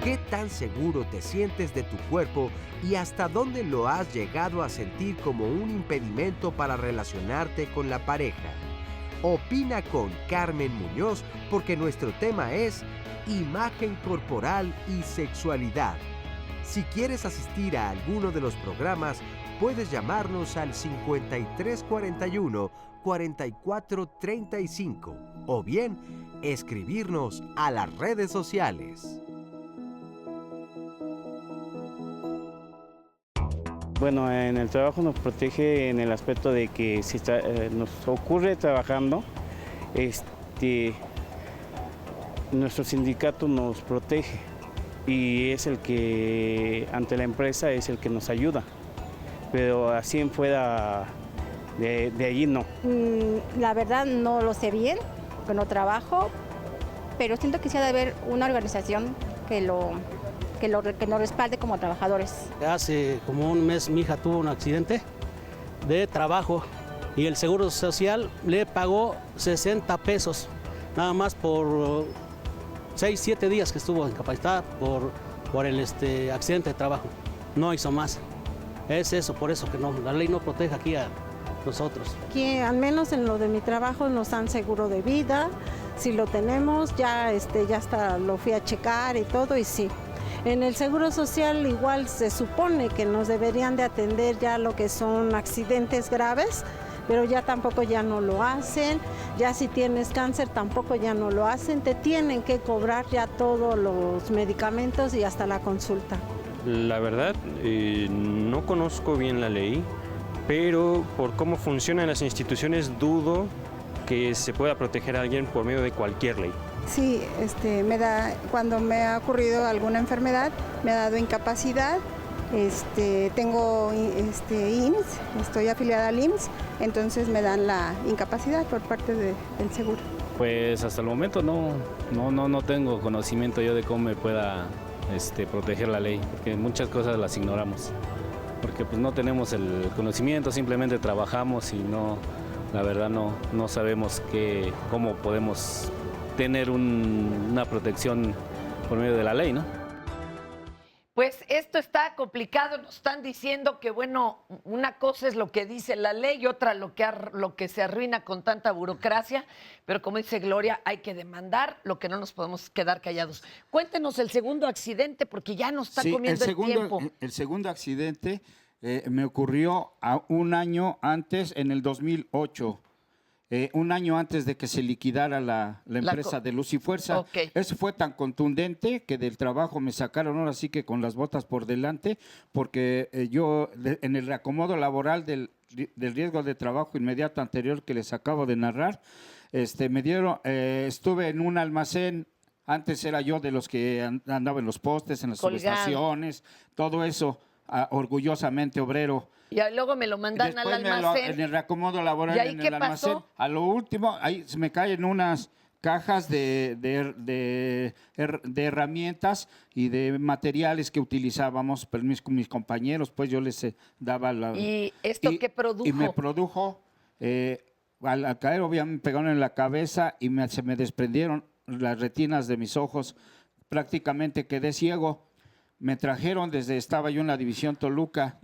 ¿Qué tan seguro te sientes de tu cuerpo y hasta dónde lo has llegado a sentir como un impedimento para relacionarte con la pareja? Opina con Carmen Muñoz porque nuestro tema es imagen corporal y sexualidad. Si quieres asistir a alguno de los programas, puedes llamarnos al 5341-4435 o bien escribirnos a las redes sociales. Bueno, en el trabajo nos protege en el aspecto de que si nos ocurre trabajando, nuestro sindicato nos protege y es el que, ante la empresa, es el que nos ayuda. Pero así en fuera de allí no. La verdad no lo sé bien, porque no trabajo, pero siento que sí ha de haber una organización que nos respalde como trabajadores. Hace como un mes mi hija tuvo un accidente de trabajo y el Seguro Social le pagó 60 pesos, nada más por 6, 7 días que estuvo incapacitada por el accidente de trabajo. No hizo más. Es eso, por eso que no, la ley no protege aquí a nosotros. Aquí, al menos en lo de mi trabajo, nos dan seguro de vida. Si lo tenemos, ya hasta lo fui a checar y todo, y sí. En el Seguro Social igual se supone que nos deberían de atender ya lo que son accidentes graves, pero ya tampoco ya no lo hacen. Ya si tienes cáncer tampoco ya no lo hacen. Te tienen que cobrar ya todos los medicamentos y hasta la consulta. La verdad, no conozco bien la ley, pero por cómo funcionan las instituciones dudo que se pueda proteger a alguien por medio de cualquier ley. Sí, cuando me ha ocurrido alguna enfermedad, me ha dado incapacidad. Tengo IMSS, estoy afiliada al IMSS, entonces me dan la incapacidad por parte del seguro. Pues hasta el momento no tengo conocimiento yo de cómo me pueda proteger la ley, porque muchas cosas las ignoramos, porque pues no tenemos el conocimiento, simplemente trabajamos y la verdad no sabemos cómo podemos tener una protección por medio de la ley, ¿no? Pues esto está complicado, nos están diciendo que, bueno, una cosa es lo que dice la ley y otra lo que se arruina con tanta burocracia, pero como dice Gloria, hay que demandar, lo que no nos podemos quedar callados. Cuéntenos el segundo accidente, porque ya nos está comiendo el tiempo. El segundo accidente me ocurrió un año antes, en el 2008. Un año antes de que se liquidara la empresa de Luz y Fuerza. Okay. Eso fue tan contundente que del trabajo me sacaron ahora sí que con las botas por delante, porque yo en el reacomodo laboral del riesgo de trabajo inmediato anterior que les acabo de narrar, estuve en un almacén. Antes era yo de los que andaba en los postes, en las subestaciones, todo eso, orgullosamente obrero. Y luego me lo mandan al almacén. En el reacomodo laboral, ¿Y ahí en qué el almacén. pasó? A lo último, ahí se me caen unas cajas de herramientas y de materiales que utilizábamos, pero mis compañeros, pues yo les daba la... ¿Y esto qué produjo? Y me produjo, al caer obviamente me pegaron en la cabeza y se me desprendieron las retinas de mis ojos, prácticamente quedé ciego. Me trajeron estaba yo en la división Toluca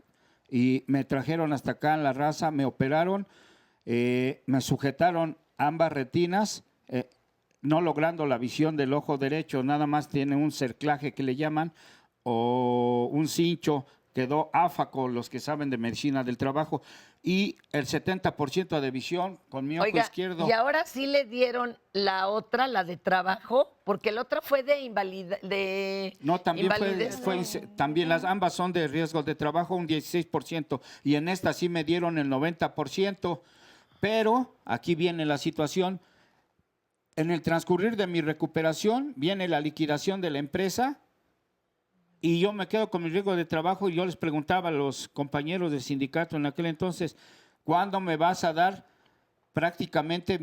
y me trajeron hasta acá en La Raza, me operaron, me sujetaron ambas retinas, no logrando la visión del ojo derecho, nada más tiene un cerclaje que le llaman, o un cincho, quedó áfaco, los que saben de medicina del trabajo, y el 70% de visión con mi ojo izquierdo. Y ahora sí le dieron la otra, la de trabajo, porque la otra fue de No, también invalidez. también ambas son de riesgo de trabajo, un 16%, y en esta sí me dieron el 90%, pero aquí viene la situación. En el transcurrir de mi recuperación viene la liquidación de la empresa y yo me quedo con mi riesgo de trabajo y yo les preguntaba a los compañeros del sindicato en aquel entonces, ¿cuándo me vas a dar prácticamente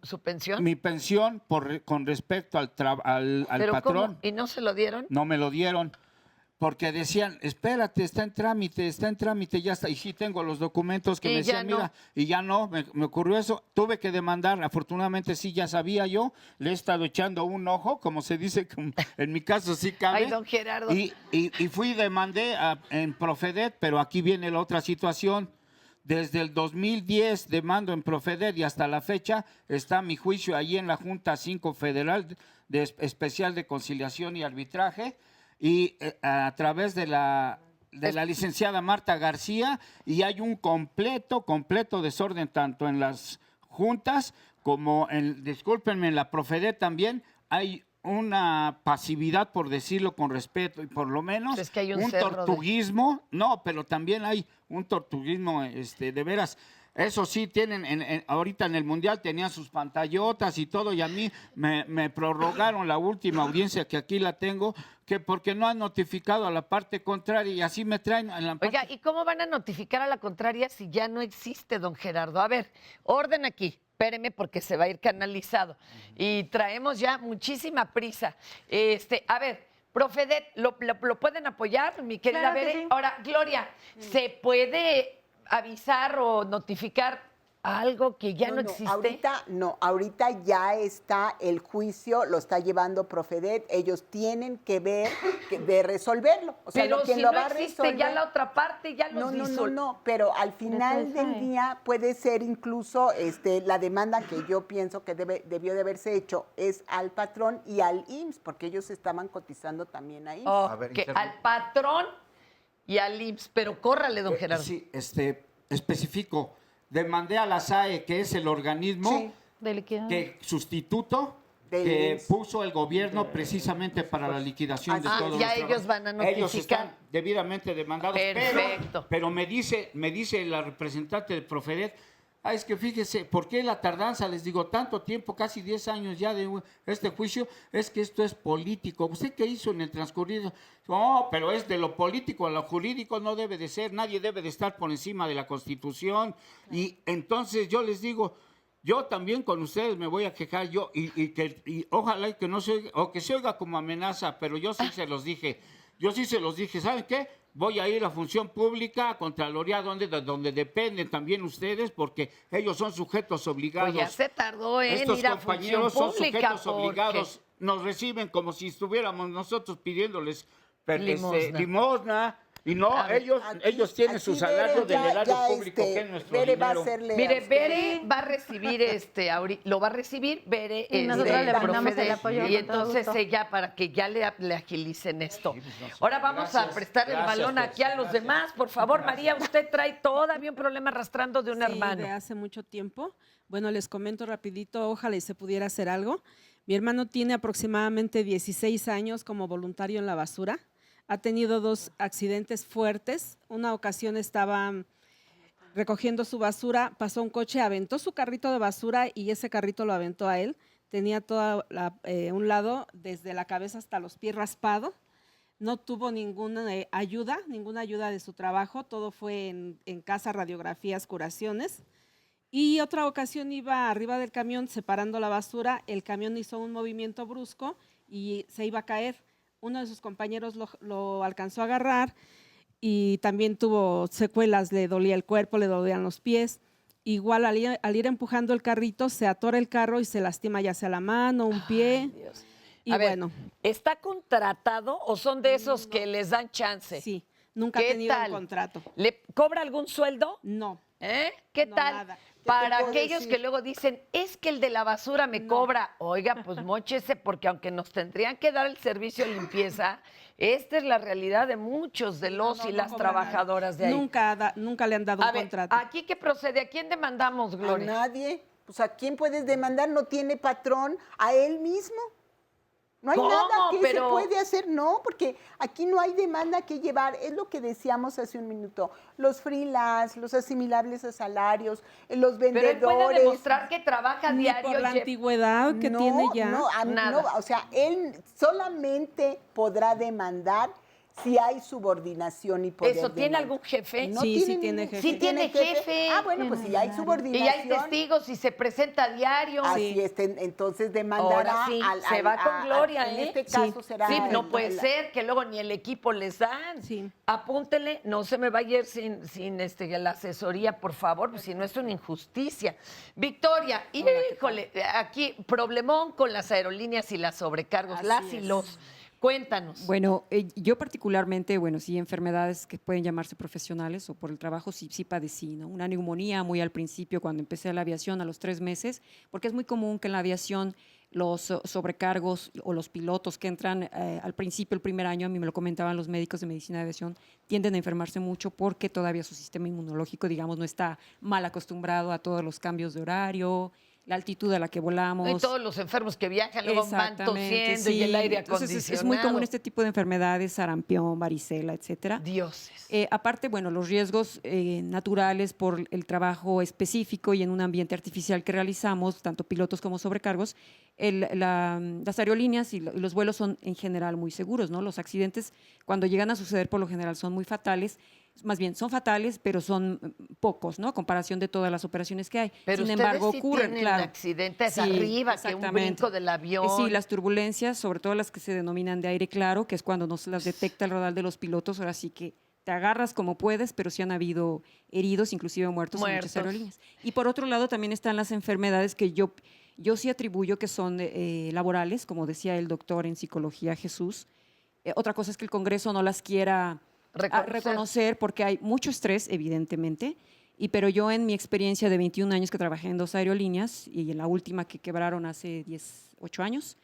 su pensión? Mi pensión con respecto al patrón. ¿Cómo? ¿Y no se lo dieron? No me lo dieron. Porque decían, espérate, está en trámite, ya está. Y sí tengo los documentos que me decían, mira, y ya no, me ocurrió eso. Tuve que demandar, afortunadamente sí, ya sabía yo, le he estado echando un ojo, como se dice, en mi caso sí cabe. Ay, don Gerardo. Y fui y demandé en Profedet, pero aquí viene la otra situación. Desde el 2010 demando en Profedet y hasta la fecha está mi juicio ahí en la Junta 5 Federal Especial de Conciliación y Arbitraje, y a través de la licenciada Marta García, y hay un completo desorden tanto en las juntas como discúlpenme, en la Profedet también hay una pasividad, por decirlo con respeto, y por lo menos es que hay un tortuguismo, no, pero también hay un tortuguismo de veras. Eso sí, tienen ahorita en el Mundial tenían sus pantallotas y todo, y a mí me prorrogaron la última audiencia, que aquí la tengo, que porque no han notificado a la parte contraria, y así me traen en la parte... Oiga, ¿y cómo van a notificar a la contraria si ya no existe, don Gerardo? A ver, orden aquí, espéreme porque se va a ir canalizado, y traemos ya muchísima prisa. A ver, Profedet, ¿lo pueden apoyar, mi querida Claro que Bere? sí. Ahora, Gloria, ¿se puede avisar o notificar algo que ya no existe? Ahorita ya está el juicio, lo está llevando Profedet, ellos tienen que ver de resolverlo. O sea, pero quien si lo no va a existe resolver, ya la otra parte, ya los No, pero al final del día puede ser incluso la demanda que yo pienso que debió de haberse hecho es al patrón y al IMSS, porque ellos estaban cotizando también a IMSS. Al patrón y al IMSS, pero córrale, don Gerardo. Sí, especifico. Demandé a la SAE, que es el organismo sustituto que puso el gobierno precisamente para la liquidación de todos ya los ellos van a notificar. Ellos están debidamente demandados. Perfecto. Pero me dice la representante de Profedet, es que fíjese, ¿por qué la tardanza? Les digo, tanto tiempo, casi 10 años ya de este juicio, es que esto es político. ¿Usted qué hizo en el transcurrido? No, pero es de lo político a lo jurídico, no debe de ser, nadie debe de estar por encima de la Constitución. Y entonces yo les digo, yo también con ustedes me voy a quejar yo, y ojalá que no se oiga, o que se oiga como amenaza, pero yo sí se los dije, ¿saben qué? Voy a ir a Función Pública, a Contraloría, donde dependen también ustedes, porque ellos son sujetos obligados. Pues ya se tardó en Estos ir a compañeros Función son Pública. sujetos obligados, nos reciben como si estuviéramos nosotros pidiéndoles limosna. Y no, ellos tienen su salario del erario público, que es nuestro dinero. Mire, Bere va a recibir lo va a recibir Bere y nosotros le brindamos el apoyo y con todo entonces gusto. ella para que ya le agilicen esto. Ahora vamos a prestar el balón aquí a los demás, por favor. María, usted trae todavía un problema arrastrando de un hermano. De hace mucho tiempo. Bueno, les comento rapidito, ojalá y se pudiera hacer algo. Mi hermano tiene aproximadamente 16 años como voluntario en la basura. Ha tenido 2 accidentes fuertes. Una ocasión estaba recogiendo su basura, pasó un coche, aventó su carrito de basura y ese carrito lo aventó a él. Tenía todo un lado, desde la cabeza hasta los pies raspado. No tuvo ninguna ayuda de su trabajo. Todo fue en casa, radiografías, curaciones. Y otra ocasión iba arriba del camión separando la basura, el camión hizo un movimiento brusco y se iba a caer. Uno de sus compañeros lo alcanzó a agarrar y también tuvo secuelas, le dolía el cuerpo, le dolían los pies. Igual al ir empujando el carrito se atora el carro y se lastima ya sea la mano, un pie. Dios. Y A ver, bueno. ¿está contratado o son de esos que les dan chance? Sí, nunca ha tenido un contrato. ¿Le cobra algún sueldo? No. ¿Qué No, tal? nada. Para puedo aquellos decir? que luego dicen, es que el de la basura me cobra. Oiga, pues móchese, porque aunque nos tendrían que dar el servicio de limpieza, esta es la realidad de muchos de los y las cobra trabajadoras de ahí. Nunca le han dado un contrato. ¿Aquí qué procede? ¿A quién demandamos, Gloria? A nadie. Pues ¿a quién puedes demandar? No tiene patrón, a él mismo. No hay ¿Cómo? nada que Pero- se puede hacer, no, porque aquí no hay demanda que llevar. Es lo que decíamos hace un minuto. Los freelance, los asimilables a salarios, los Pero vendedores. él puede demostrar que trabaja Ni diario. por la Jeff. antigüedad que tiene ya. Nada. O sea, él solamente podrá demandar si hay subordinación y poder. ¿Eso tiene de algún jefe? No Sí, tiene sí tiene ningún- jefe. Sí tiene jefe. Ah, bueno, pues si hay subordinación. Y hay testigos y se presenta a diario. Así es, entonces demandará Ahora sí, al- se al- va con a- Gloria, en ¿eh? este caso será Sí, no el- puede ser que luego ni el equipo les dan. Sí. Apúntele, no se me va a ir sin la asesoría, por favor, pues si no es una injusticia. Victoria, híjole, aquí problemón con las aerolíneas y las sobrecargos, las y los. Cuéntanos. Bueno, yo particularmente, bueno, sí, enfermedades que pueden llamarse profesionales o por el trabajo, sí padecí, ¿no? Una neumonía muy al principio, cuando empecé la aviación a los 3 meses, porque es muy común que en la aviación los sobrecargos o los pilotos que entran al principio, el primer año, a mí me lo comentaban los médicos de medicina de aviación, tienden a enfermarse mucho porque todavía su sistema inmunológico, digamos, no está mal acostumbrado a todos los cambios de horario, la altitud a la que volamos. Y todos los enfermos que viajan luego van Exactamente, tosiendo y el aire Entonces, acondicionado. es muy común este tipo de enfermedades, sarampión, varicela, etcétera. Dioses. Aparte, bueno, los riesgos naturales por el trabajo específico y en un ambiente artificial que realizamos, tanto pilotos como sobrecargos, las aerolíneas y los vuelos son en general muy seguros, ¿no? Los accidentes, cuando llegan a suceder, por lo general son muy fatales. Más bien, son fatales, pero son pocos, ¿no? A comparación de todas las operaciones que hay. Pero Sin ustedes embargo, sí ocurren, tienen claro. accidentes Sí, arriba, que un exactamente. brinco del avión. Sí, las turbulencias, sobre todo las que se denominan de aire claro, que es cuando no se las detecta el radar de los pilotos, ahora sí que te agarras como puedes, pero sí han habido heridos, inclusive muertos en muchas aerolíneas. Y por otro lado también están las enfermedades que yo sí atribuyo que son laborales, como decía el doctor en psicología Jesús. Otra cosa es que el Congreso no las quiera reconocer porque hay mucho estrés, evidentemente, pero yo en mi experiencia de 21 años que trabajé en 2 aerolíneas y en la última que quebraron hace 8 años,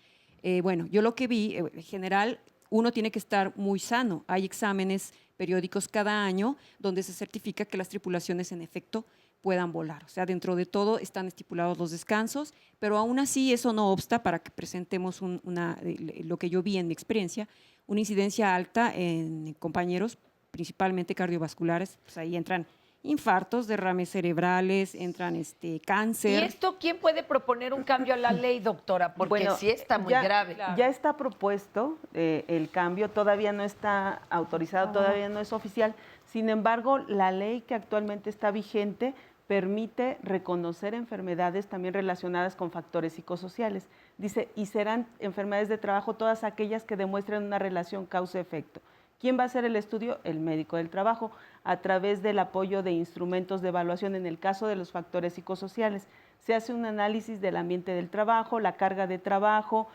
bueno, yo lo que vi, en general, uno tiene que estar muy sano. Hay exámenes periódicos cada año donde se certifica que las tripulaciones en efecto puedan volar. O sea, dentro de todo están estipulados los descansos, pero aún así eso no obsta para que presentemos lo que yo vi en mi experiencia, una incidencia alta en compañeros, principalmente cardiovasculares. Pues ahí entran infartos, derrames cerebrales, entran cáncer. ¿Y esto quién puede proponer un cambio a la ley, doctora? Porque Bueno, sí está muy ya- grave. Ya está propuesto el cambio, todavía no está autorizado, todavía no es oficial. Sin embargo, la ley que actualmente está vigente permite reconocer enfermedades también relacionadas con factores psicosociales. Dice, y serán enfermedades de trabajo todas aquellas que demuestren una relación causa-efecto. ¿Quién va a hacer el estudio? El médico del trabajo, a través del apoyo de instrumentos de evaluación en el caso de los factores psicosociales. Se hace un análisis del ambiente del trabajo, la carga de trabajo,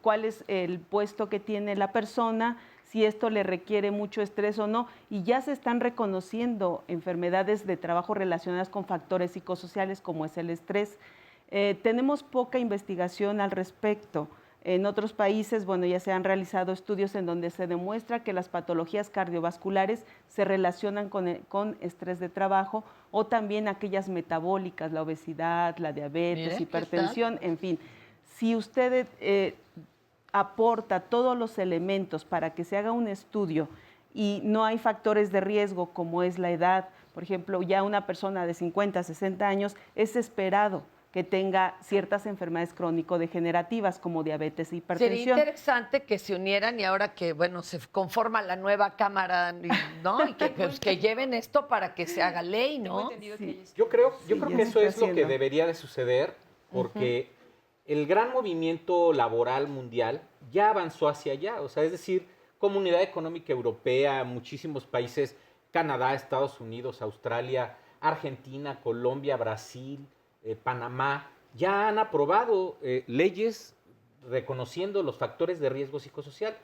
cuál es el puesto que tiene la persona, si esto le requiere mucho estrés o no, y ya se están reconociendo enfermedades de trabajo relacionadas con factores psicosociales como es el estrés. Tenemos poca investigación al respecto. En otros países, bueno, ya se han realizado estudios en donde se demuestra que las patologías cardiovasculares se relacionan con estrés de trabajo o también aquellas metabólicas, la obesidad, la diabetes, Mire, ¿qué hipertensión, en fin. Si usted aporta todos los elementos para que se haga un estudio y no hay factores de riesgo como es la edad, por ejemplo, ya una persona de 50, 60 años, es esperado que tenga ciertas enfermedades crónico-degenerativas como diabetes e hipertensión. Sería interesante que se unieran y ahora que, bueno, se conforma la nueva Cámara, ¿no? Y que, pues, que lleven esto para que se haga ley, ¿no? Sí. Yo creo que eso es lo que haciendo. debería de suceder, porque el gran movimiento laboral mundial ya avanzó hacia allá. O sea, es decir, Comunidad Económica Europea, muchísimos países, Canadá, Estados Unidos, Australia, Argentina, Colombia, Brasil, Panamá, ya han aprobado leyes reconociendo los factores de riesgo psicosocial.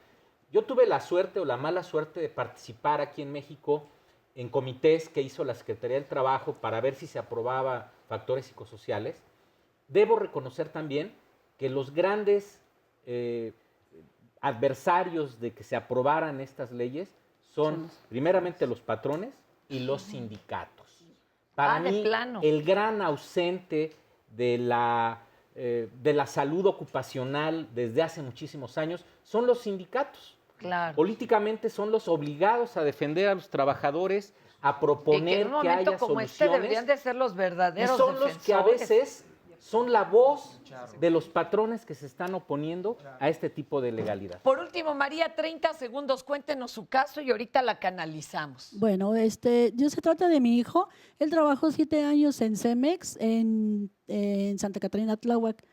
Yo tuve la suerte o la mala suerte de participar aquí en México en comités que hizo la Secretaría del Trabajo para ver si se aprobaba factores psicosociales. Debo reconocer también que los grandes adversarios de que se aprobaran estas leyes son primeramente los patrones y los sindicatos. Para mí, el gran ausente de la salud ocupacional desde hace muchísimos años son los sindicatos. Claro. Políticamente son los obligados a defender a los trabajadores, a proponer que haya como soluciones. este deberían de ser los verdaderos y son los que a veces son la voz de los patrones que se están oponiendo a este tipo de legalidad. Por último, María, 30 segundos, cuéntenos su caso y ahorita la canalizamos. Bueno, yo se trata de mi hijo. Él trabajó 7 años en Cemex, en Santa Catarina, Tláhuac.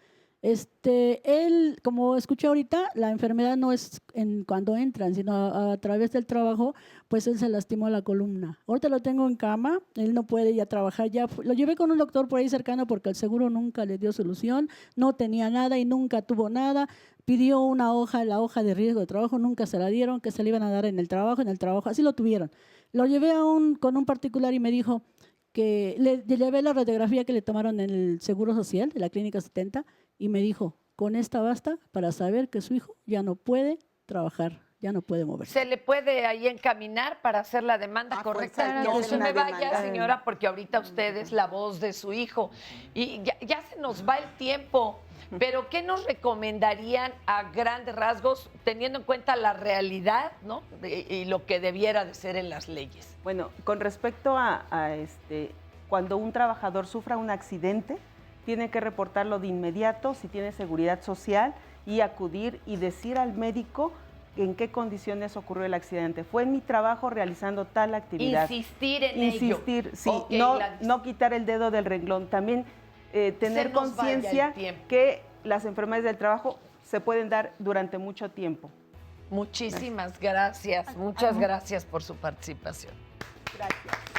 Él, como escuché ahorita, la enfermedad no es cuando entran, sino a través del trabajo, pues él se lastimó la columna. Ahorita lo tengo en cama, él no puede ya trabajar, lo llevé con un doctor por ahí cercano porque el seguro nunca le dio solución, no tenía nada y nunca tuvo nada. Pidió una hoja, la hoja de riesgo de trabajo, nunca se la dieron, que se le iban a dar en el trabajo, así lo tuvieron. Lo llevé con un particular y me dijo que le llevé la radiografía que le tomaron en el Seguro Social, de la Clínica 70, y me dijo, con esta basta para saber que su hijo ya no puede trabajar, ya no puede moverse. ¿Se le puede ahí encaminar para hacer la demanda correcta? No se me vaya, señora, porque ahorita usted es la voz de su hijo. Y ya se nos va el tiempo, pero ¿qué nos recomendarían a grandes rasgos, teniendo en cuenta la realidad, ¿no? Y lo que debiera de ser en las leyes? Bueno, con respecto a cuando un trabajador sufra un accidente, tiene que reportarlo de inmediato si tiene seguridad social y acudir y decir al médico en qué condiciones ocurrió el accidente. Fue en mi trabajo realizando tal actividad. Insistir en ello. Sí, okay, no quitar el dedo del renglón. También tener conciencia que las enfermedades del trabajo se pueden dar durante mucho tiempo. Muchísimas gracias. Muchas gracias por su participación. Gracias.